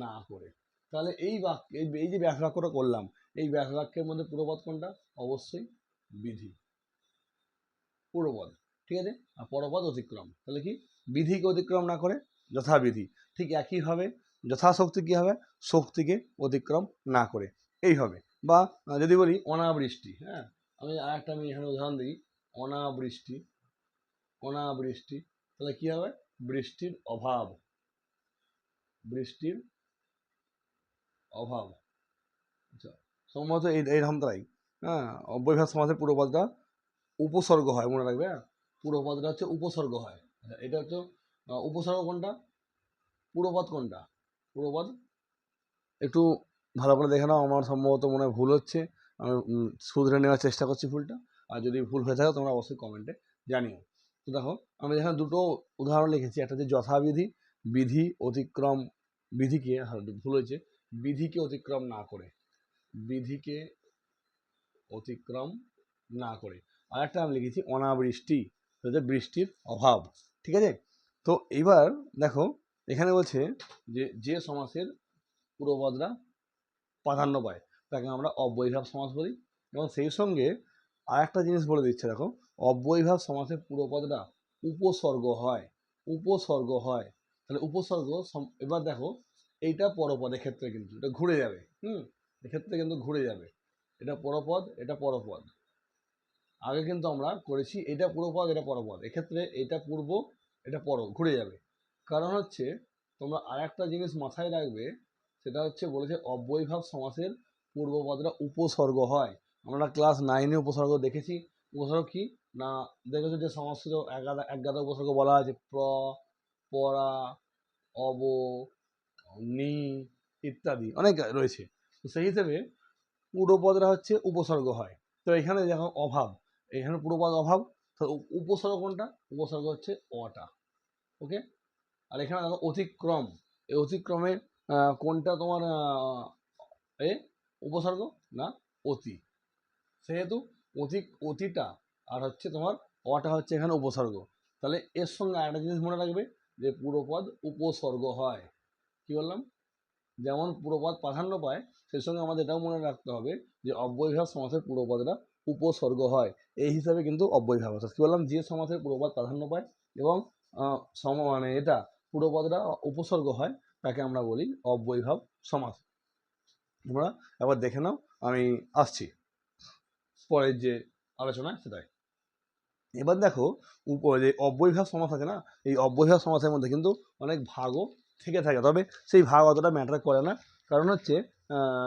না করে, তাহলে এই বাক্য, এই যে ব্যাসবাক্যটা করলাম, এই ব্যাসবাক্যের মধ্যে পূর্বপদ কোনটা? অবশ্যই বিধি, পূর্বপদ। ঠিক আছে, আর পরপদ অতিক্রম, তাহলে কি বিধিকে অতিক্রম না করে যথাবিধি। ঠিক একইভাবে যথাশক্তি কী হবে? শক্তিকে অতিক্রম না করে, এই হবে। বা যদি বলি অনাবৃষ্টি, হ্যাঁ, আমি এখানে উদাহরণ দিই, অনাবৃষ্টি, অনাবৃষ্টি, তাহলে কি হবে? বৃষ্টির অভাব, বৃষ্টির অভাব। আচ্ছা, সম্ভবত এইরকম তাই। হ্যাঁ, অব্যয়ভাব সমাসের পূর্বপদটা উপসর্গ হয়, মনে রাখবে। হ্যাঁ, পূর্বপদটা হচ্ছে উপসর্গ হয়। এটা হচ্ছে উপসর্গ কোনটা, পূর্বপদ কোনটা? পূর্বপদ একটু ভালো করে দেখে নাও, আমার সম্ভবত মনে হয় ভুল হচ্ছে, আমি শুধরে নেওয়ার চেষ্টা করছি ভুলটা। আর যদি ভুল হয়ে থাকে তোমরা অবশ্যই কমেন্টে জানিও। তো দেখো, আমি এখানে দুটো উদাহরণ লিখেছি, একটা হচ্ছে যথাবিধি, বিধি অতিক্রম, বিধিকে, ভুল হয়েছে, বিধিকে অতিক্রম না করে, বিধিকে অতিক্রম না করে। আর একটা আমি লিখেছি অনাবৃষ্টি, হচ্ছে বৃষ্টির অভাব। ঠিক আছে, তো এইবার দেখো, এখানে বলছে যে যে সমাসের পূর্বপদরা প্রাধান্য পায় তাকে আমরা অব্যয়ীভাব সমাস বলি। এবং সেই সঙ্গে আর একটা জিনিস বলে দিচ্ছে, দেখো, অব্যয়ীভাব সমাসের পূর্বপদরা উপসর্গ হয়, উপসর্গ হয়। তাহলে উপসর্গ, এবার দেখো, এইটা পরপদের ক্ষেত্রে কিন্তু এটা ঘুরে যাবে। এক্ষেত্রে কিন্তু ঘুরে যাবে, এটা পরপদ, এটা পরপদ। আগে কিন্তু আমরা করেছি এটা পূর্বপদ, এটা পরপদ, এক্ষেত্রে এটা পূর্ব, এটা পর, ঘুরে যাবে। কারণ হচ্ছে তোমরা আর একটা জিনিস মাথায় রাখবে, সেটা হচ্ছে বলেছে অব্যয়ীভাব সমাসের পূর্বপদরা উপসর্গ হয়। আমরা ক্লাস 9-এ উপসর্গ দেখেছি। উপসর্গ কি না, দেখেছো যে সংস্কৃত একগাদা উপসর্গ বলা আছে, পরা, অব, নি ইত্যাদি অনেক রয়েছে। তো সেই হিসেবে পূর্বপদরা হচ্ছে উপসর্গ হয়। তো এখানে দেখো অভাব, এখানে পূর্বপদ অভাব, তো উপসর্গ কোনটা? উপসর্গ হচ্ছে অটা। ওকে, আর এখানে দেখো অতিক্রম, এই অতিক্রমে কোনটা তোমার এ উপসর্গ না অতি, সেহেতু অতিটা আর হচ্ছে তোমার অটা হচ্ছে এখানে উপসর্গ। তাহলে এর সঙ্গে আরেকটা জিনিস মনে রাখবে, যে পূর্বপদ উপসর্গ হয়। কি বললাম, যেমন পূর্বপদ প্রাধান্য পায়, সেই সঙ্গে আমাদের এটাও মনে রাখতে হবে যে অব্যয়ীভাব সমাসের পূর্বপদরা উপসর্গ হয়। এই হিসাবে কিন্তু অব্যয়ীভাব, অর্থাৎ কি বললাম, যে সমাসের পূর্বপদ প্রাধান্য পায় এবং মানে এটা পূর্বপদরা উপসর্গ হয়, তাকে আমরা বলি অব্যয়ীভাব সমাস। তোমরা একবার দেখে নাও, আমি আসছি পরের যে আলোচনা সেটাই। এবার দেখো যে অব্যয়ভাব সমাস আছে না, এই অব্যয়ভাব সমাসের মধ্যে কিন্তু অনেক ভাগও থেকে থাকে, তবে সেই ভাগ অতটা ম্যাটার করে না। কারণ হচ্ছে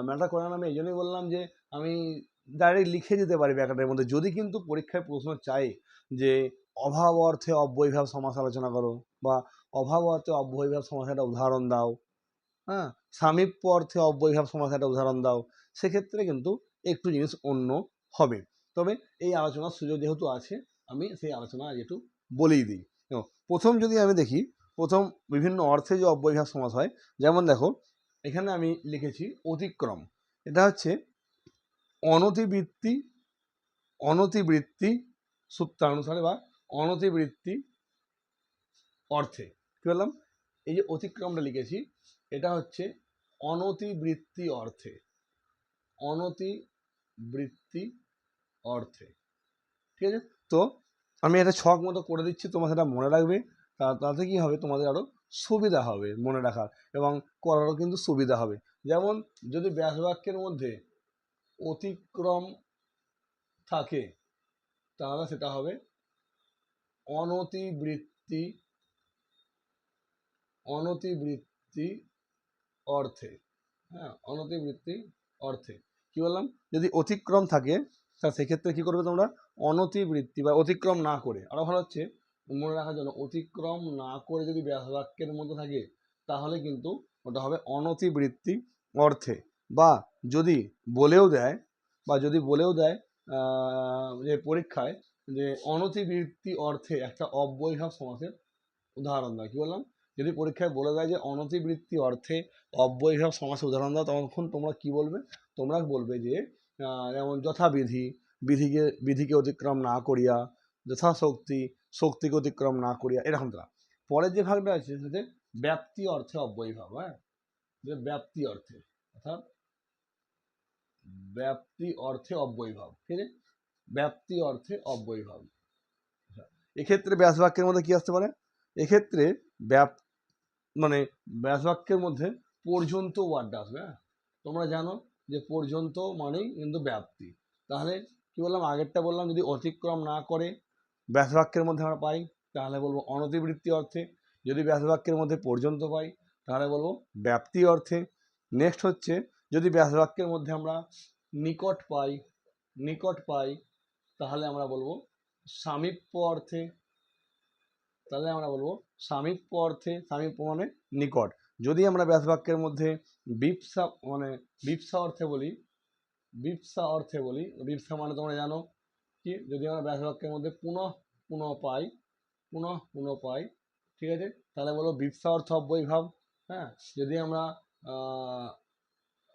ম্যাটার করে না আমি এই জন্যই বললাম যে আমি ডাইরেক্ট লিখে দিতে পারি ব্র্যাকেটের মধ্যে। যদি কিন্তু পরীক্ষায় প্রশ্ন চাই যে অভাব অর্থে অব্যয়ভাব সমাস আলোচনা করো, বা অভাব অর্থে অব্যয়ভাব সমাসের একটা উদাহরণ দাও, হ্যাঁ, সামীপ্য অর্থে অব্যয়ভাব সমাসের একটা উদাহরণ দাও, সেক্ষেত্রে কিন্তু একটু জিনিস অন্য হবে। তবে এই আলোচনার সুযোগ যেহেতু আছে, আমি সেই আলোচনা আজ একটু বলেই দিই। প্রথম যদি আমি দেখি, প্রথম বিভিন্ন অর্থে যে অব্যয়ভাব সমাস হয়, যেমন দেখো এখানে আমি লিখেছি অতিক্রম। এটা হচ্ছে অনতিবৃত্তি, অনতিবৃত্তি সূত্রানুসারে বা অনতিবৃত্তি অর্থে। কি বললাম? এই যে অতিক্রমটা লিখেছি, এটা হচ্ছে অনতিবৃত্তি অর্থে, অনতিবৃত্তি অর্থে। ঠিক আছে? তো আমি এটা ছক মতো করে দিচ্ছি, তোমরা সেটা মনে রাখবে। তাতে কি হবে, তোমাদের আরো সুবিধা হবে মনে রাখার, এবং করারও কিন্তু সুবিধা হবে। যেমন যদি ব্যাস বাক্যের মধ্যে অতিক্রম থাকে, তাহলে সেটা হবে অনতিবৃত্তি, অনতিবৃত্তি অর্থে। হ্যাঁ, অনতিবৃত্তি অর্থে। কি বললাম? যদি অতিক্রম থাকে, তা সেক্ষেত্রে কি করবে তোমরা? অনতিবৃত্তি বা অতিক্রম না করে, আরো ভালো হচ্ছে মনে রাখার জন্য, অতিক্রম না করে যদি ব্যাস বাক্যের মধ্যে থাকে, তাহলে কিন্তু ওটা হবে অনতিবৃত্তি অর্থে। বা যদি বলেও দেয়, বা যদি বলেও দেয় যে পরীক্ষায় যে অনতিবৃত্তি অর্থে একটা অব্যয়ভাব সমাসের উদাহরণ দাও। কি বললাম? যদি পরীক্ষায় বলে দেয় যে অনতিবৃত্তি অর্থে অব্যয়ভাব সমাসের উদাহরণ দাও, তখন তোমরা কি বলবে? তোমরা বলবে যে যেমন যথাবিধি, বিধিকে অতিক্রম না করিয়া, যথাশক্তি, শক্তিকে অতিক্রম না করিয়া, এরকম তারা। পরের যে ভাগটা আছে সেটা ব্যাপ্তি অর্থে অব্যয়ভাব। হ্যাঁ, যে ব্যাপ্তি অর্থে, অর্থাৎ ব্যাপ্তি অর্থে অব্যয়ভাব। ঠিক আছে? ব্যাপ্তি অর্থে অব্যয়ভাব। এক্ষেত্রে ব্যাস বাক্যের মধ্যে কি আসতে পারে? এক্ষেত্রে ব্যাপ মানে ব্যাস বাক্যের মধ্যে পর্যন্ত ওয়ার্ডটা আসবে। হ্যাঁ, তোমরা জানো যে পর্যন্ত মানেই কিন্তু ব্যাপ্তি। তাহলে কি বললাম? আগেরটা বললাম যদি অতিক্রম না করে ব্যাস বাক্যের মধ্যে আমরা পাই, তাহলে বলবো অনতিবৃত্তি অর্থে। যদি ব্যাস বাক্যের মধ্যে পর্যন্ত পাই, তাহলে বলবো ব্যাপ্তি অর্থে। নেক্সট হচ্ছে যদি ব্যাস বাক্যের মধ্যে আমরা নিকট পাই, নিকট পাই, তাহলে আমরা বলবো সামীপ্য অর্থে। তাহলে আমরা বলবো সামীপ্য অর্থে, সামীপ্য মানে নিকট। যদি আমরা ব্যাস বাক্যের মধ্যে বিপসা মানে বিপসা অর্থে বলি, বিপসা অর্থে বলি, বিপসা মানে তোমরা জানো কি, যদি আমরা ব্যাস বাক্যের মধ্যে পুনঃ পুনঃ পাই, পুনঃ পুনঃ পাই, ঠিক আছে, তাহলে বলবো বিপসা অর্থ অব্যয়ভাব। হ্যাঁ, যদি আমরা আহ,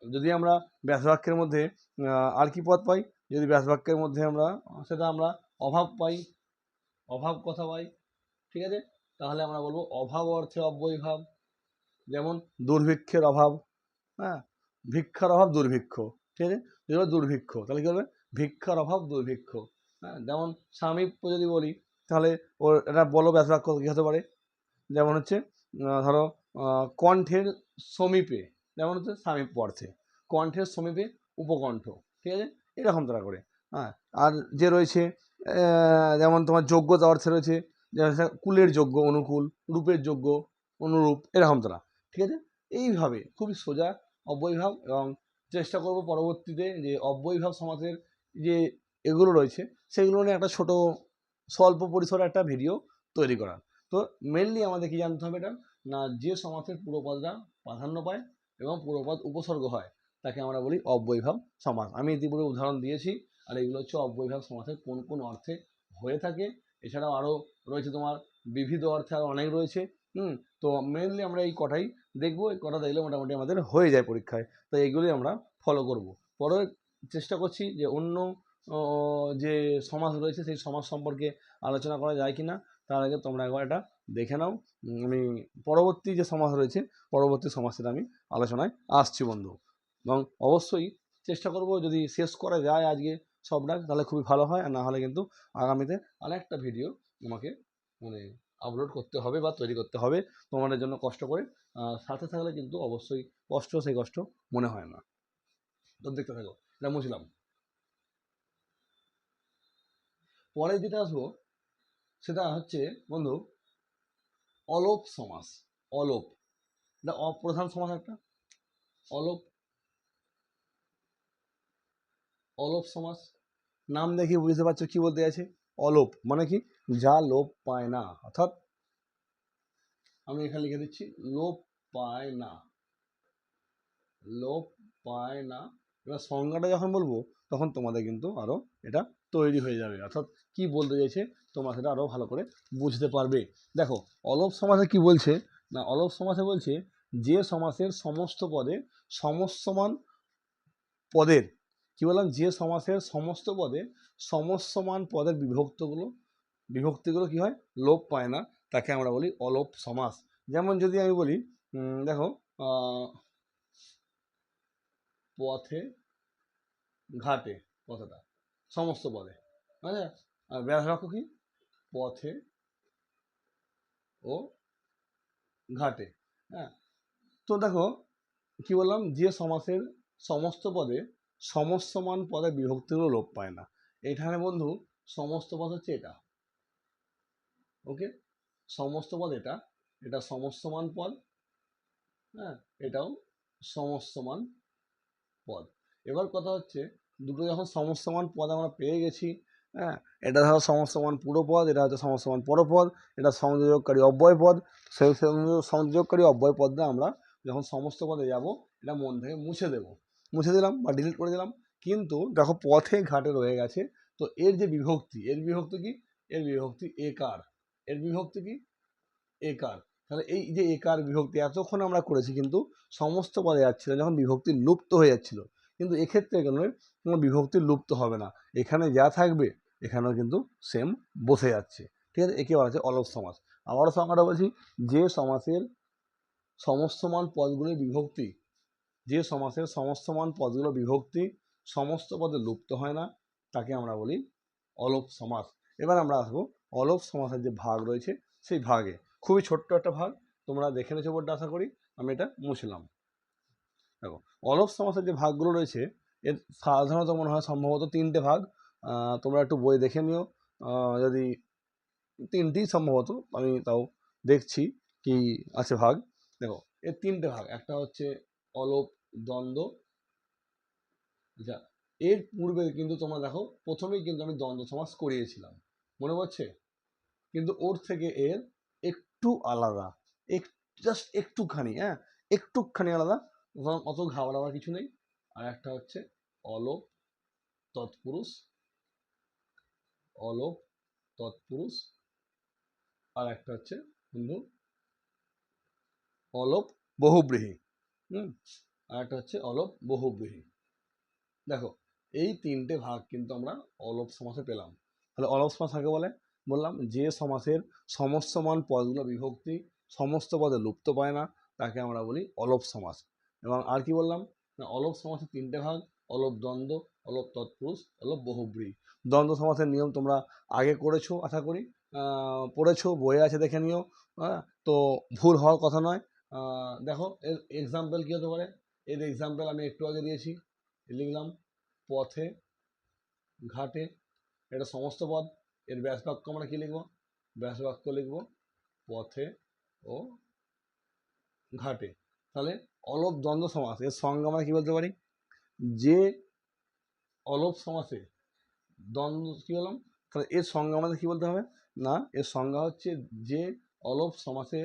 যদি আমরা ব্যাস বাক্যের মধ্যে আর কি পদ পাই, যদি ব্যাস বাক্যের মধ্যে আমরা সেটা আমরা অভাব পাই, অভাব কথা পাই, ঠিক আছে, তাহলে আমরা বলবো অভাব অর্থে অব্যয়ভাব। যেমন দুর্ভিক্ষের অভাব, হ্যাঁ, ভিক্ষার অভাব দুর্ভিক্ষ, ঠিক আছে, যদি বলো দুর্ভিক্ষ, তাহলে কি হবে? ভিক্ষার অভাব দুর্ভিক্ষ। হ্যাঁ, যেমন সামীপ্য যদি বলি, তাহলে ওর এটা বলো ব্যাস বাক্য কি হতে পারে? যেমন হচ্ছে ধরো কণ্ঠের সমীপে, যেমন হচ্ছে সামীপ্য অর্থে, কণ্ঠের সমীপে উপকণ্ঠ, ঠিক আছে, এরকম তারা করে। হ্যাঁ, আর যে রয়েছে যেমন তোমার যোগ্যতা অর্থে রয়েছে, যেমন কুলের যোগ্য, অনুকূল, রূপের যোগ্য, অনুরূপ, এরকম তারা। ঠিক আছে? এইভাবে খুবই সোজা অব্যয়ভাব, এবং চেষ্টা করব পরবর্তীতে যে অব্যয়ভাব সমাসের যে এগুলো রয়েছে সেগুলো নিয়ে একটা ছোট স্বল্প পরিসরে একটা ভিডিও তৈরি করার। তো মেনলি আমাদের কি জানতে হবে এটা, না যে সমাসের পুরোপদটা প্রাধান্য পায় এবং পুরোপদ উপসর্গ হয়, তাকে আমরা বলি অব্যয়ভাব সমাস। আমি ইতিপূর্বে উদাহরণ দিয়েছি, আর এগুলো হচ্ছে অব্যয়ভাব সমাসের কোন কোন অর্থে হয়ে থাকে। এছাড়াও আরও রয়েছে তোমার বিবিধ অর্থে আরও অনেক রয়েছে। তো মেনলি আমরা এই কটাই দেখবো, এই কটা দেখলে মোটামুটি আমাদের হয়ে যায় পরীক্ষায়। তো এইগুলোই আমরা ফলো করব। পরে চেষ্টা করছি যে অন্য যে সমাস রয়েছে সেই সমাজ সম্পর্কে আলোচনা করা যায় কি না, তার আগে তোমরা একবার এটা দেখে নাও। আমি পরবর্তী যে সমাজ রয়েছে, পরবর্তী সমাজের আমি আলোচনায় আসছি বন্ধু। এবং অবশ্যই চেষ্টা করব যদি শেষ করা যায় আজকে সবটা, তাহলে খুবই ভালো হয়, আর না হলে কিন্তু আগামীতে আরেকটা ভিডিও আমাকে মানে আপলোড করতে হবে বা তৈরি করতে হবে তোমাদের জন্য কষ্ট করে। সাথে থাকলে কিন্তু অবশ্যই কষ্ট, সেই কষ্ট মনে হয় না। তো দেখতে থাকো, এটা মুছলাম। পরে যেটা আসবো সেটা হচ্ছে বন্ধু অলোপ সমাস। অলোপ, এটা অপ্রধান সমাস একটা। অলোপ, অলোপ সমাস, নাম দেখে বুঝতে পারছো কি বলতে আছে। অলোপ মানে কি, যা লোপ পায় না, অর্থাৎ আমি এখানে লিখে দিচ্ছি লোপ পায় না, লোপ পায় না। এবার সংজ্ঞাটা যখন বলবো তখন তোমাদের কিন্তু আরো এটা তৈরি হয়ে যাবে, অর্থাৎ কি বলতে চাইছে তোমরা সেটা আরো ভালো করে বুঝতে পারবে। দেখো অলপ সমাসে কি বলছে না, অলপ সমাসে বলছে যে সমাসের সমস্ত পদে সমস্যমান পদের, কি বললাম, যে সমাসের সমস্ত পদে সমস্যমান পদের বিভক্তিগুলো কি হয়, লোপ পায় না, তাকে আমরা বলি অলোপ সমাস। যেমন যদি আমি বলি দেখো পথে ঘাটে, কথাটা সমস্ত পদে, মানে আর ব্যাস বাক্য কি, পথে ও ঘাটে। হ্যাঁ, তো দেখো কি বললাম, যে সমাসের সমস্ত পদে সমস্যমান পদে বিভক্তিগুলো লোপ পায় না। এখানে বন্ধু সমস্ত পদ হচ্ছে এটা, ওকে, সমস্ত পদ এটা, এটা সমস্যমান পদ, হ্যাঁ, এটাও সমস্যমান পদ। এবার কথা হচ্ছে দুটো যখন সমস্যমান পদ আমরা পেয়ে গেছি, হ্যাঁ, এটা ধরো সমস্যমান পুরো পদ, এটা হচ্ছে সমস্যমান পরপদ, এটা সংযোজককারী অব্যয় পদ। সেই সংযোজককারী অব্যয় পদটা আমরা যখন সমস্ত পদে যাব, এটা মন থেকে মুছে দিলাম বা ডিলিট করে দিলাম। কিন্তু দেখো পথে ঘাটে রয়ে গেছে, তো এর যে বিভক্তি, এর বিভক্তি কি, এর বিভক্তি একার, এর বিভক্তি কি একার। তাহলে এই যে একার বিভক্তি এতক্ষণ আমরা করেছি, কিন্তু সমস্ত পদে যাচ্ছিল যখন বিভক্তি লুপ্ত হয়ে যাচ্ছিল, কিন্তু এক্ষেত্রে কোনো বিভক্তি লুপ্ত হবে না, এখানে যা থাকবে এখানেও কিন্তু সেম বসে যাচ্ছে। ঠিক আছে, একে বলা হচ্ছে অলপ সমাস। আবারও সংখ্যাটা বলছি, যে সমাসের সমস্তমান পদগুলির বিভক্তি, যে সমাসের সমস্তমান পদগুলো বিভক্তি সমস্ত পদে লুপ্ত হয় না, তাকে আমরা বলি অলোপ সমাস। এবার আমরা আসবো অলোপ সমাসের যে ভাগ রয়েছে সেই ভাগে। খুবই ছোট্ট একটা ভাগ, তোমরা দেখে নিয়েছো বোর্ডে আশা করি, আমি এটা মুছলাম। দেখো অলপ সমাসের যে ভাগগুলো রয়েছে, এর সাধারণত মনে হয় সম্ভবত তিনটে ভাগ। তোমরা একটু বই দেখে নিও, যদি তিনটি সম্ভবত, আমি তাও দেখছি কি আছে ভাগ। দেখো এর তিনটে ভাগ, একটা হচ্ছে অলোপ দ্বন্দ্ব। আচ্ছা, এর পূর্বে কিন্তু তোমরা দেখো প্রথমেই কিন্তু আমি দ্বন্দ্ব সমাস করিয়েছিলাম, মনে পড়ছে, কিন্তু ওর থেকে এর একটু আলাদা, জাস্ট একটুখানি, হ্যাঁ, একটুখানি আলাদা, অত ঘাবড়াবার কিছু নেই। আর একটা হচ্ছে অলোপ তৎপুরুষ, অলোপ তৎপুরুষ, আর একটা হচ্ছে বন্ধু অলোপ বহুব্রীহি। আর একটা হচ্ছে অলোপ বহুব্রীহি। দেখো এই তিনটে ভাগ কিন্তু আমরা অলপ সমাসে পেলাম। তাহলে অলপ সমাস কাকে বলে, বললাম যে সমাসের সমস্তমান পদগুলো বিভক্তি সমস্ত পদে লুপ্ত পায় না, তাকে আমরা বলি অলপ সমাস। এবং আর কি বললাম না, অলপ সমাসের তিনটে ভাগ, অলপ দ্বন্দ্ব, অলপ তৎপুরুষ, অলপ বহুব্রীহি। দ্বন্দ্ব সমাসের নিয়ম তোমরা আগে করেছো আশা করি, পড়েছো, বইয়ে আছে দেখে নিও। হ্যাঁ, তো ভুল হওয়ার কথা নয়। দেখো এর এক্সাম্পল কী হতে পারে, এর এক্সাম্পল আমি একটু আগে দিয়েছি, লিখলাম পথে ঘাটে, এটা সমস্ত পদ, এর ব্যাস বাক্য আমরা কি লিখবো, ব্যাস বাক্য লিখবো পথে ও ঘাটে। তাহলে অলপ দ্বন্দ্ব সমাস, এর সঙ্গে আমরা কি বলতে পারি, যে অলপ সমাসে দ্বন্দ্ব কি বললাম, তাহলে এর সঙ্গে আমাদের কি বলতে হবে না, এর সংজ্ঞা হচ্ছে যে অলপ সমাসে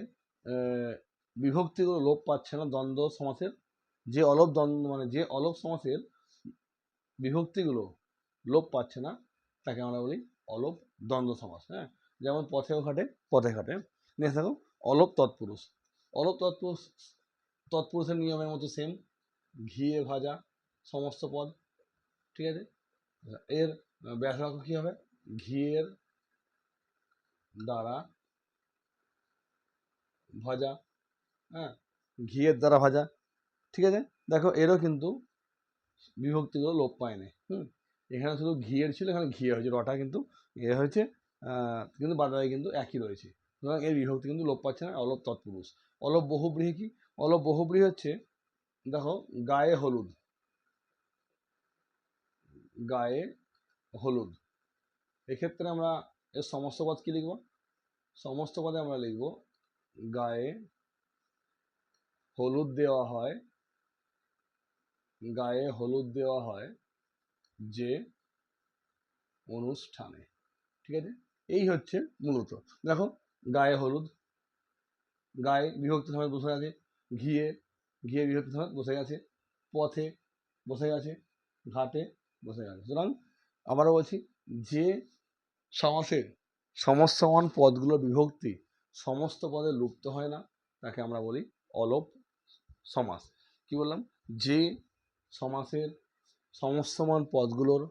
বিভক্তিগুলো লোপ পাচ্ছে না, দ্বন্দ্ব সমাসের যে অলপ দ্বন্দ্ব মানে যে অলপ সমাসের বিভক্তিগুলো লোপ পাচ্ছে না, তাকে আমরা বলি অলপ দ্বন্দ্ব সমাস। হ্যাঁ, যেমন পথেও ঘাটে, পথে ঘাটে। নেক্সট দেখো অলপ তৎপুরুষ, অলপ তৎপুরুষ, তৎপুরুষের নিয়মের মতো সেম, ঘিয়ে ভাজা সমস্ত পদ। ঠিক আছে, এর ব্যাস বাক্য কী হবে, ঘিয়ের দ্বারা ভাজা, হ্যাঁ, ঘিয়ের দ্বারা ভাজা। ঠিক আছে, দেখো এরও কিন্তু বিভক্তিগুলো লোপ পায়নি। এখানে শুধু ঘিয়ের ছিল, এখানে ঘিয়ে হয়েছে, রটা কিন্তু এ হয়েছে, কিন্তু বাজারে কিন্তু একই রয়েছে, সুতরাং এর বিভক্তি কিন্তু লোপ পাচ্ছে না, অলপ তৎপুরুষ। অলপ বহুব্রীহি কি, অলপ বহুব্রীহি হচ্ছে দেখো গায়ে হলুদ, গায়ে হলুদ, এক্ষেত্রে আমরা এর সমস্ত পদ কি লিখব? সমস্ত পদে আমরা লিখব গায়ে হলুদ দেওয়া হয়, গায়ে হলুদ দেওয়া হয় যে অনুষ্ঠানে। ঠিক আছে, এই হচ্ছে মূলত। দেখো, গায়ে হলুদ, গায়ে বিভক্তি সমেত বসে আছে, ঘিয়ে, ঘিয়ে বিভক্তি সমেত বসে গেছে, পথে বসে গেছে, ঘাটে বসে গেছে। সুতরাং আবারও বলছি, যে সমাসের সমস্যমান পদগুলো বিভক্তি সমস্ত পদে লুপ্ত হয় না তাকে আমরা বলি অলোপ সমাস। কি বললাম? যে সমাসের সমস্যমান পদগুলোর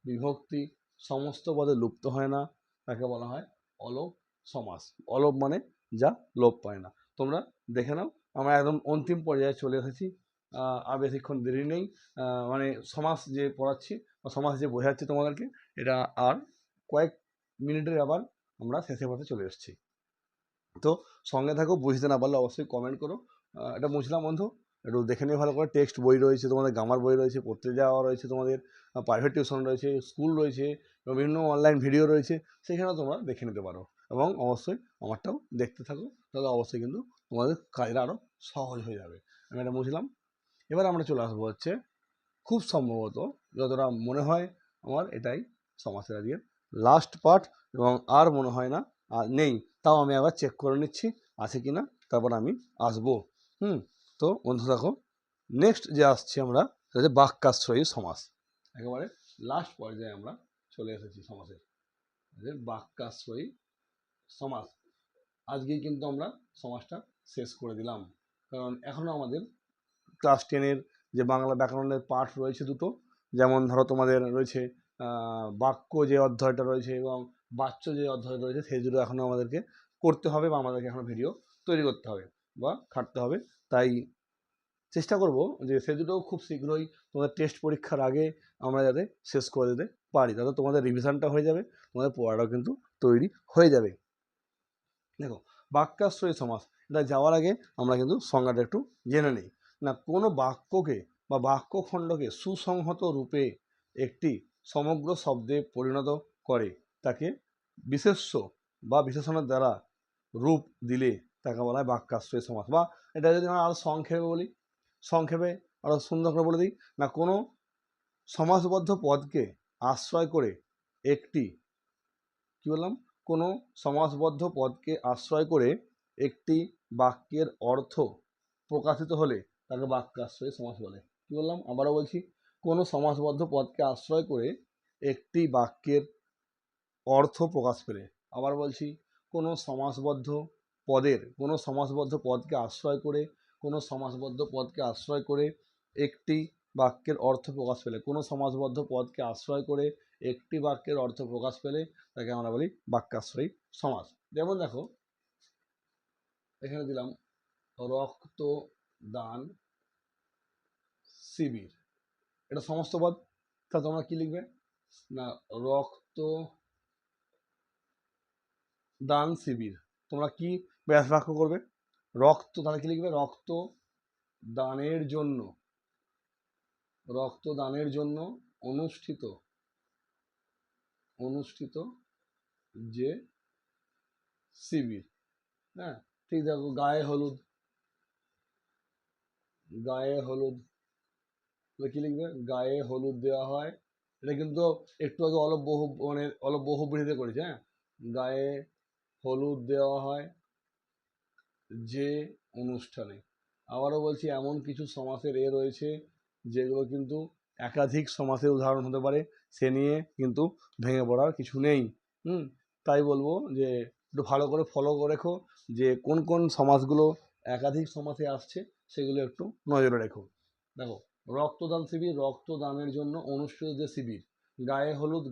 বিভক্তি সমস্ত পদে লুপ্ত হয় না তাকে বলা হয় অলোপ সমাস। অলোপ মানে যা লোপ পায় না। তোমরা দেখে নাও, আমরা একদম অন্তিম পর্যায়ে চলে এসেছি। আর বেশিক্ষণ দেরি নেই। মানে সমাস যে পড়াচ্ছি বা সমাস যে বোঝাচ্ছি তোমাদেরকে, এটা আর কয়েক মিনিটের আবার আমরা শেষের পথে চলে এসেছি। তো সঙ্গে থাকো, বুঝতে না পারলে অবশ্যই কমেন্ট করো। এটা বুঝলাম বন্ধু, একটু দেখে নিয়ে ভালো করে। টেক্সট বই রয়েছে তোমাদের, গ্রামার বই রয়েছে, পড়তে যাওয়া রয়েছে তোমাদের, প্রাইভেট টিউশন রয়েছে, স্কুল রয়েছে এবং বিভিন্ন অনলাইন ভিডিও রয়েছে, সেখানেও তোমরা দেখে নিতে পারো। এবং অবশ্যই আমারটাও দেখতে থাকো, তাহলে অবশ্যই কিন্তু তোমাদের কাজটা আরও সহজ হয়ে যাবে। আমি এটা বুঝলাম। এবার আমরা চলে আসবো হচ্ছে, খুব সম্ভবত যতটা মনে হয় আমার, এটাই সমাজের আজকের লাস্ট পার্ট, এবং আর মনে হয় না আর নেই। তাও আমি আবার চেক করে নিচ্ছি আছে কি না, তারপর আমি আসবো। তো বন্ধু দেখো, নেক্সট যে আসছি আমরা, সেটা হচ্ছে বাক্যাশ্রয়ী সমাস। একেবারে লাস্ট পর্যায়ে আমরা চলে এসেছি সমাসের, বাক্যাশ্রয়ী সমাস। আজকেই কিন্তু আমরা সমাসটা শেষ করে দিলাম, কারণ এখনো আমাদের ক্লাস 10-এর যে বাংলা ব্যাকরণের পাঠ রয়েছে দুটো, যেমন ধরো তোমাদের রয়েছে বাক্য যে অধ্যায়টা রয়েছে এবং বাচ্য যে অধ্যায়টা রয়েছে, সেই দুটো এখনও আমাদেরকে করতে হবে বা আমাদেরকে এখনও ভিডিও তৈরি করতে হবে বা খাটতে হবে। তাই চেষ্টা করব যে সে দুটো খুব শীঘ্রই তোমাদের টেস্ট পরীক্ষার আগে আমরা যাতে শেষ করে দিতে পারি, তাতে তোমাদের রিভিশনটা হয়ে যাবে, তোমাদের পড়াটাও কিন্তু তৈরি হয়ে যাবে। দেখো, বাক্যাশ্রয়ী সমাস, এটা যাওয়ার আগে আমরা কিন্তু সংজ্ঞাটা একটু জেনে নিই। না, কোনো বাক্যকে বা বাক্যখণ্ডকে সুসংহত রূপে একটি সমগ্র শব্দে পরিণত করে তাকে বিশেষ্য বা বিশেষণের দ্বারা রূপ দিলে তাকে বলা হয় বাক্যাশ্রয়ী সমাস। বা এটা যদি আমরা আরও সংক্ষেপে বলি, সংক্ষেপে আরও সুন্দর করে বলে দিই, না কোনো সমাসবদ্ধ পদকে আশ্রয় করে একটি, কি বললাম, কোনো সমাসবদ্ধ পদকে আশ্রয় করে একটি বাক্যের অর্থ প্রকাশিত হলে তাকে বাক্যাশ্রয়ী সমাস বলে। কি বললাম? আবারও বলছি, কোনো সমাসবদ্ধ পদকে আশ্রয় করে একটি বাক্যের অর্থ প্রকাশ পেলে। আবার বলছি, কোনো সমাসবদ্ধ পদকে আশ্রয় করে, কোনো সমাসবদ্ধ পদকে আশ্রয় করে একটি বাক্যের অর্থ প্রকাশ পেলে, কোনো সমাসবদ্ধ পদকে আশ্রয় করে একটি বাক্যের অর্থ প্রকাশ পেলে তাকে আমরা বলি বাক্যাশ্রয়ী সমাস। যেমন দেখো, এখানে দিলাম রক্তদান শিবির, এটা সমস্ত পদ। তা তোমরা কি লিখবে? না, রক্তদান শিবির। তোমরা কি ব্যাস বাক্য করবে? রক্ত, তাহলে কি লিখবে? রক্তদানের জন্য অনুষ্ঠিত যে শিবির। হ্যাঁ, ঠিক। দেখো, গায়ে হলুদ কি লিখবে? গায়ে হলুদ দেওয়া হয়, এটা কিন্তু একটু আগে অলপ বহুব্রীহিতে করেছে। হ্যাঁ, গায়ে হলুদ দেওয়া হয় যে অনুষ্ঠানে। আবারও বলছি, এমন কিছু সমাসের রয়েছে যেগুলো কিন্তু একাধিক সমাসের উদাহরণ হতে পারে, সে নিয়ে কিন্তু ভেঙে পড়ার কিছু নেই। তাই বলবো যে একটু ভালো করে ফলো করে রেখো, যে কোন কোন সমাসগুলো একাধিক সমাসে আসছে সেগুলো একটু নজরে রেখো। দেখো, রক্তদান শিবির, রক্তদানের জন্য অনুষ্ঠিত যে শিবির। গায়ে হলুদ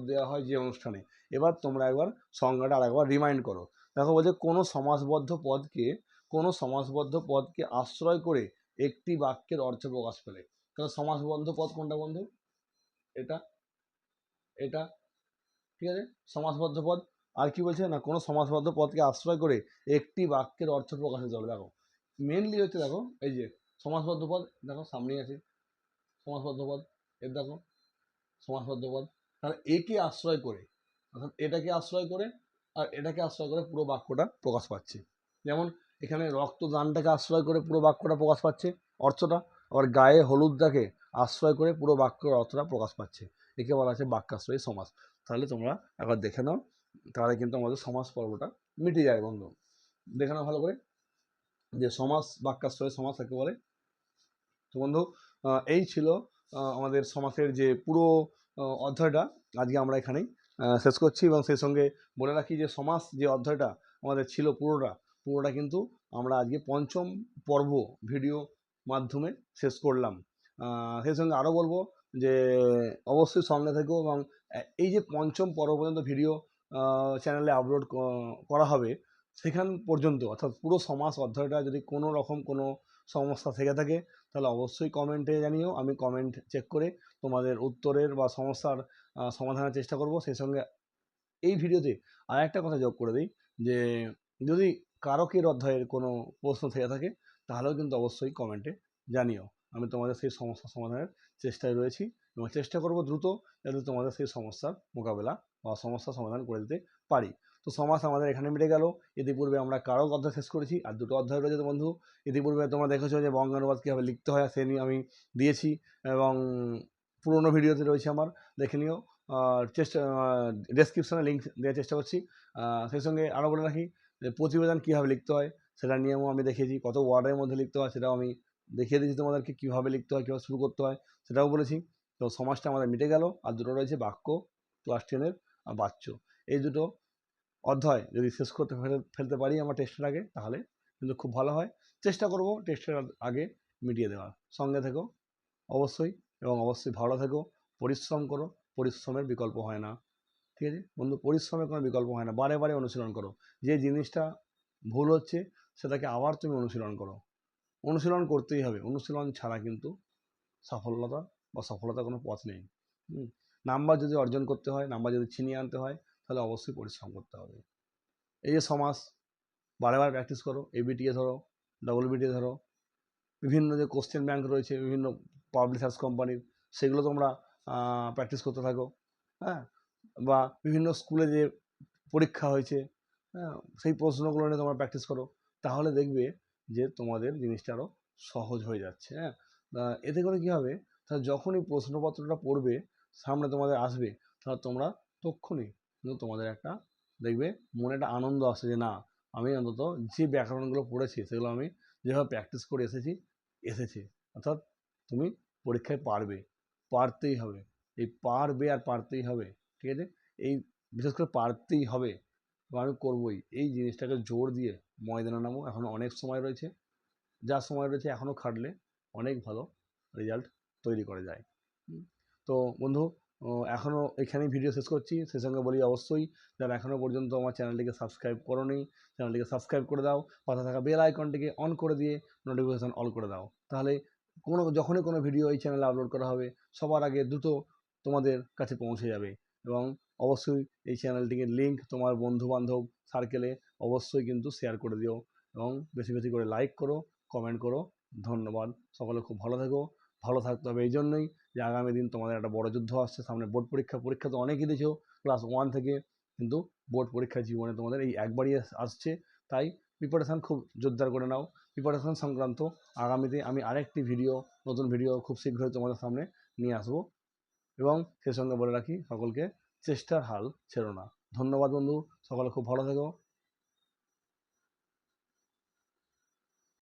দেওয়া হয় যে অনুষ্ঠানে। এবার তোমরা একবার সংজ্ঞাটা আরেকবার রিমাইন্ড করো। দেখো, বলছে কোনো সমাসবদ্ধ পদকে আশ্রয় করে একটি বাক্যের অর্থ প্রকাশ পেলে। তাহলে সমাসবদ্ধ পদ কোনটা বন্ধু? এটা, এটা। ঠিক আছে, সমাসবদ্ধ পদ। আর কি বলছে? না, কোনো সমাসবদ্ধ পদকে আশ্রয় করে একটি বাক্যের অর্থ প্রকাশিত হবে। দেখো, মেনলি হচ্ছে, দেখো এই যে সমাসবদ্ধ পদ, দেখো সামনেই আছে সমাসবদ্ধ পদ, এর দেখো সমাসবদ্ধ পদ। তাহলে একে আশ্রয় করে, অর্থাৎ এটাকে আশ্রয় করে আর এটাকে আশ্রয় করে পুরো বাক্যটা প্রকাশ পাচ্ছে। যেমন এখানে রক্তদানটাকে আশ্রয় করে পুরো বাক্যটা প্রকাশ পাচ্ছে অর্থটা, আবার গায়ে হলুদটাকে আশ্রয় করে পুরো বাক্যের অর্থটা প্রকাশ পাচ্ছে। একে বলা আছে বাক্যাশ্রয়ী সমাস। তাহলে তোমরা একবার দেখে নাও, তাহলে কিন্তু আমাদের সমাস পর্বটা মিটে যায় বন্ধু। দেখে নাও ভালো করে যে সমাস বাক্যাশ্রয়ী সমাস একে বলে। তো বন্ধু এই ছিল আমাদের সমাসের যে পুরো অধ্যায়টা আজকে আমরা এখানেই শেষ করছি, এবং সেই সঙ্গে বলে রাখি যে সমাস যে অধ্যায়টা আমাদের ছিল পুরোটা কিন্তু আমরা আজকে পঞ্চম পর্ব ভিডিও মাধ্যমে শেষ করলাম। সেই সঙ্গে আরও বলবো যে অবশ্যই সঙ্গে থেকো, এবং এই যে পঞ্চম পর্ব পর্যন্ত ভিডিও চ্যানেলে আপলোড করা হবে সেখান পর্যন্ত, অর্থাৎ পুরো সমাস অধ্যায়টা যদি কোনো রকম কোনো সমস্যা থেকে থাকে তাহলে অবশ্যই কমেন্টে জানিও। আমি কমেন্ট চেক করে তোমাদের উত্তরের বা সমস্যার সমাধানের চেষ্টা করব। সেই সঙ্গে এই ভিডিওতে আর একটা কথা যোগ করে দিই যে যদি কারকের অধ্যায়ের কোনো প্রশ্ন থেকে থাকে তাহলেও কিন্তু অবশ্যই কমেন্টে জানিও। আমি তোমাদের সেই সমস্যা সমাধানের চেষ্টায় রয়েছি এবং চেষ্টা করব দ্রুত যাতে তোমাদের সেই সমস্যার মোকাবেলা বা সমস্যার সমাধান করে দিতে পারি। তো সমাস আমাদের এখানে মিটে গেল। ইতিপূর্বে আমরা কারক অধ্যায় শেষ করেছি, আর দুটো অধ্যায় রয়েছে তো বন্ধু। ইতিপূর্বে তোমরা দেখেছো যে বঙ্গানুবাদ কীভাবে লিখতে হয় সে নিয়ে আমি দিয়েছি, এবং পুরোনো ভিডিওতে রয়েছে আমার, দেখে নিও। চেষ্টা ডেসক্রিপশনে লিঙ্ক দেওয়ার চেষ্টা করছি। সেই সঙ্গে আরও বলে রাখি যে প্রতিবেদন কীভাবে লিখতে হয় সেটা নিয়েও আমি দেখিয়েছি, কত ওয়ার্ডের মধ্যে লিখতে হয় সেটাও আমি দেখিয়ে দিয়েছি তোমাদেরকে, কীভাবে লিখতে হয়, কীভাবে শুরু করতে হয় সেটাও বলেছি। তো সমাজটা আমাদের মিটে গেল। আর দুটো রয়েছে বাক্য, ক্লাস 10-এর বাচ্য। এই দুটো অধ্যায় যদি শেষ করতে ফেলতে পারি আমার টেস্টের আগে তাহলে কিন্তু খুব ভালো হয়। চেষ্টা করব টেস্টের আগে মিটিয়ে দেওয়ার। সঙ্গে থেকো অবশ্যই, এবং অবশ্যই ভালো থেকো, পরিশ্রম করো, পরিশ্রমের বিকল্প হয় না। ঠিক আছে বন্ধু, পরিশ্রমের কোনো বিকল্প হয় না। বারে বারে অনুশীলন করো, যে জিনিসটা ভুল হচ্ছে সেটাকে আবার তুমি অনুশীলন করো। অনুশীলন করতেই হবে, অনুশীলন ছাড়া কিন্তু সফলতা বা সফলতার কোনো পথ নেই। নাম্বার যদি অর্জন করতে হয়, নাম্বার যদি ছিনিয়ে আনতে হয় তাহলে অবশ্যই পরিশ্রম করতে হবে। এই যে সমাস বারে বারে প্র্যাকটিস করো, এবিটিএ ধরো, ডব্লিউবিটিএ ধরো, বিভিন্ন যে কোশ্চেন ব্যাংক রয়েছে বিভিন্ন পাবলিশার্স কোম্পানির, সেগুলো তোমরা প্র্যাকটিস করতে থাকো। হ্যাঁ, বা বিভিন্ন স্কুলে যে পরীক্ষা হয়েছে, হ্যাঁ, সেই প্রশ্নগুলো নিয়ে তোমরা প্র্যাকটিস করো, তাহলে দেখবে যে তোমাদের জিনিসটা আরও সহজ হয়ে যাচ্ছে। হ্যাঁ, এতে করে কী হবে, তাহলে যখনই প্রশ্নপত্রটা পড়বে সামনে তোমাদের আসবে, তাহলে তোমরা তক্ষুনি কিন্তু তোমাদের একটা দেখবে মনে একটা আনন্দ আসে যে না, আমি অন্তত যে ব্যাকরণগুলো পড়েছি সেগুলো আমি যেভাবে প্র্যাকটিস করে এসেছি। অর্থাৎ তুমি পরীক্ষায় পারতেই হবে। এই পারবে আর পারতেই হবে, ঠিক আছে? এই বিশেষ করে পারতেই হবে বা আমি করবই, এই জিনিসটাকে জোর দিয়ে ময়দানে নামো। এখনও অনেক সময় রয়েছে, যা সময় রয়েছে এখনও খাটলে অনেক ভালো রেজাল্ট তৈরি করা যায়। তো বন্ধু এখনও এখানেই ভিডিও শেষ করছি। সেই সঙ্গে বলি অবশ্যই যারা এখনও পর্যন্ত আমার চ্যানেলটিকে সাবস্ক্রাইব করোনি, চ্যানেলটিকে সাবস্ক্রাইব করে দাও, পাশে থাকা বেল আইকনটিকে অন করে দিয়ে নোটিফিকেশান অল করে দাও। তাহলে যখনই কোনো ভিডিও এই চ্যানেলে আপলোড করা হবে সবার আগে দ্রুত তোমাদের কাছে পৌঁছে যাবে। এবং অবশ্যই এই চ্যানেলটিকে লিঙ্ক তোমার বন্ধুবান্ধব সার্কেলে অবশ্যই কিন্তু শেয়ার করে দিও, এবং বেশি বেশি করে লাইক করো, কমেন্ট করো। ধন্যবাদ। সকলে খুব ভালো থেকো। ভালো থাকতে হবে এই জন্যই যে আগামী দিন তোমাদের একটা বড় যুদ্ধ আসছে সামনে, বোর্ড পরীক্ষা তো অনেকই দিয়েছো ক্লাস 1 থেকে, কিন্তু বোর্ড পরীক্ষা জীবনে তোমাদের এই একবারই আসছে। তাই প্রিপারেশান খুব জোরদার করে নাও। প্রিপারেশান সংক্রান্ত আগামীতে আমি আরেকটি নতুন ভিডিও খুব শীঘ্রই তোমাদের সামনে নিয়ে আসবো। এবং সে সঙ্গে বলে রাখি সকলকে চেষ্টার হাল ছেড়ো না। ধন্যবাদ বন্ধু, সকলে খুব ভালো থেকো।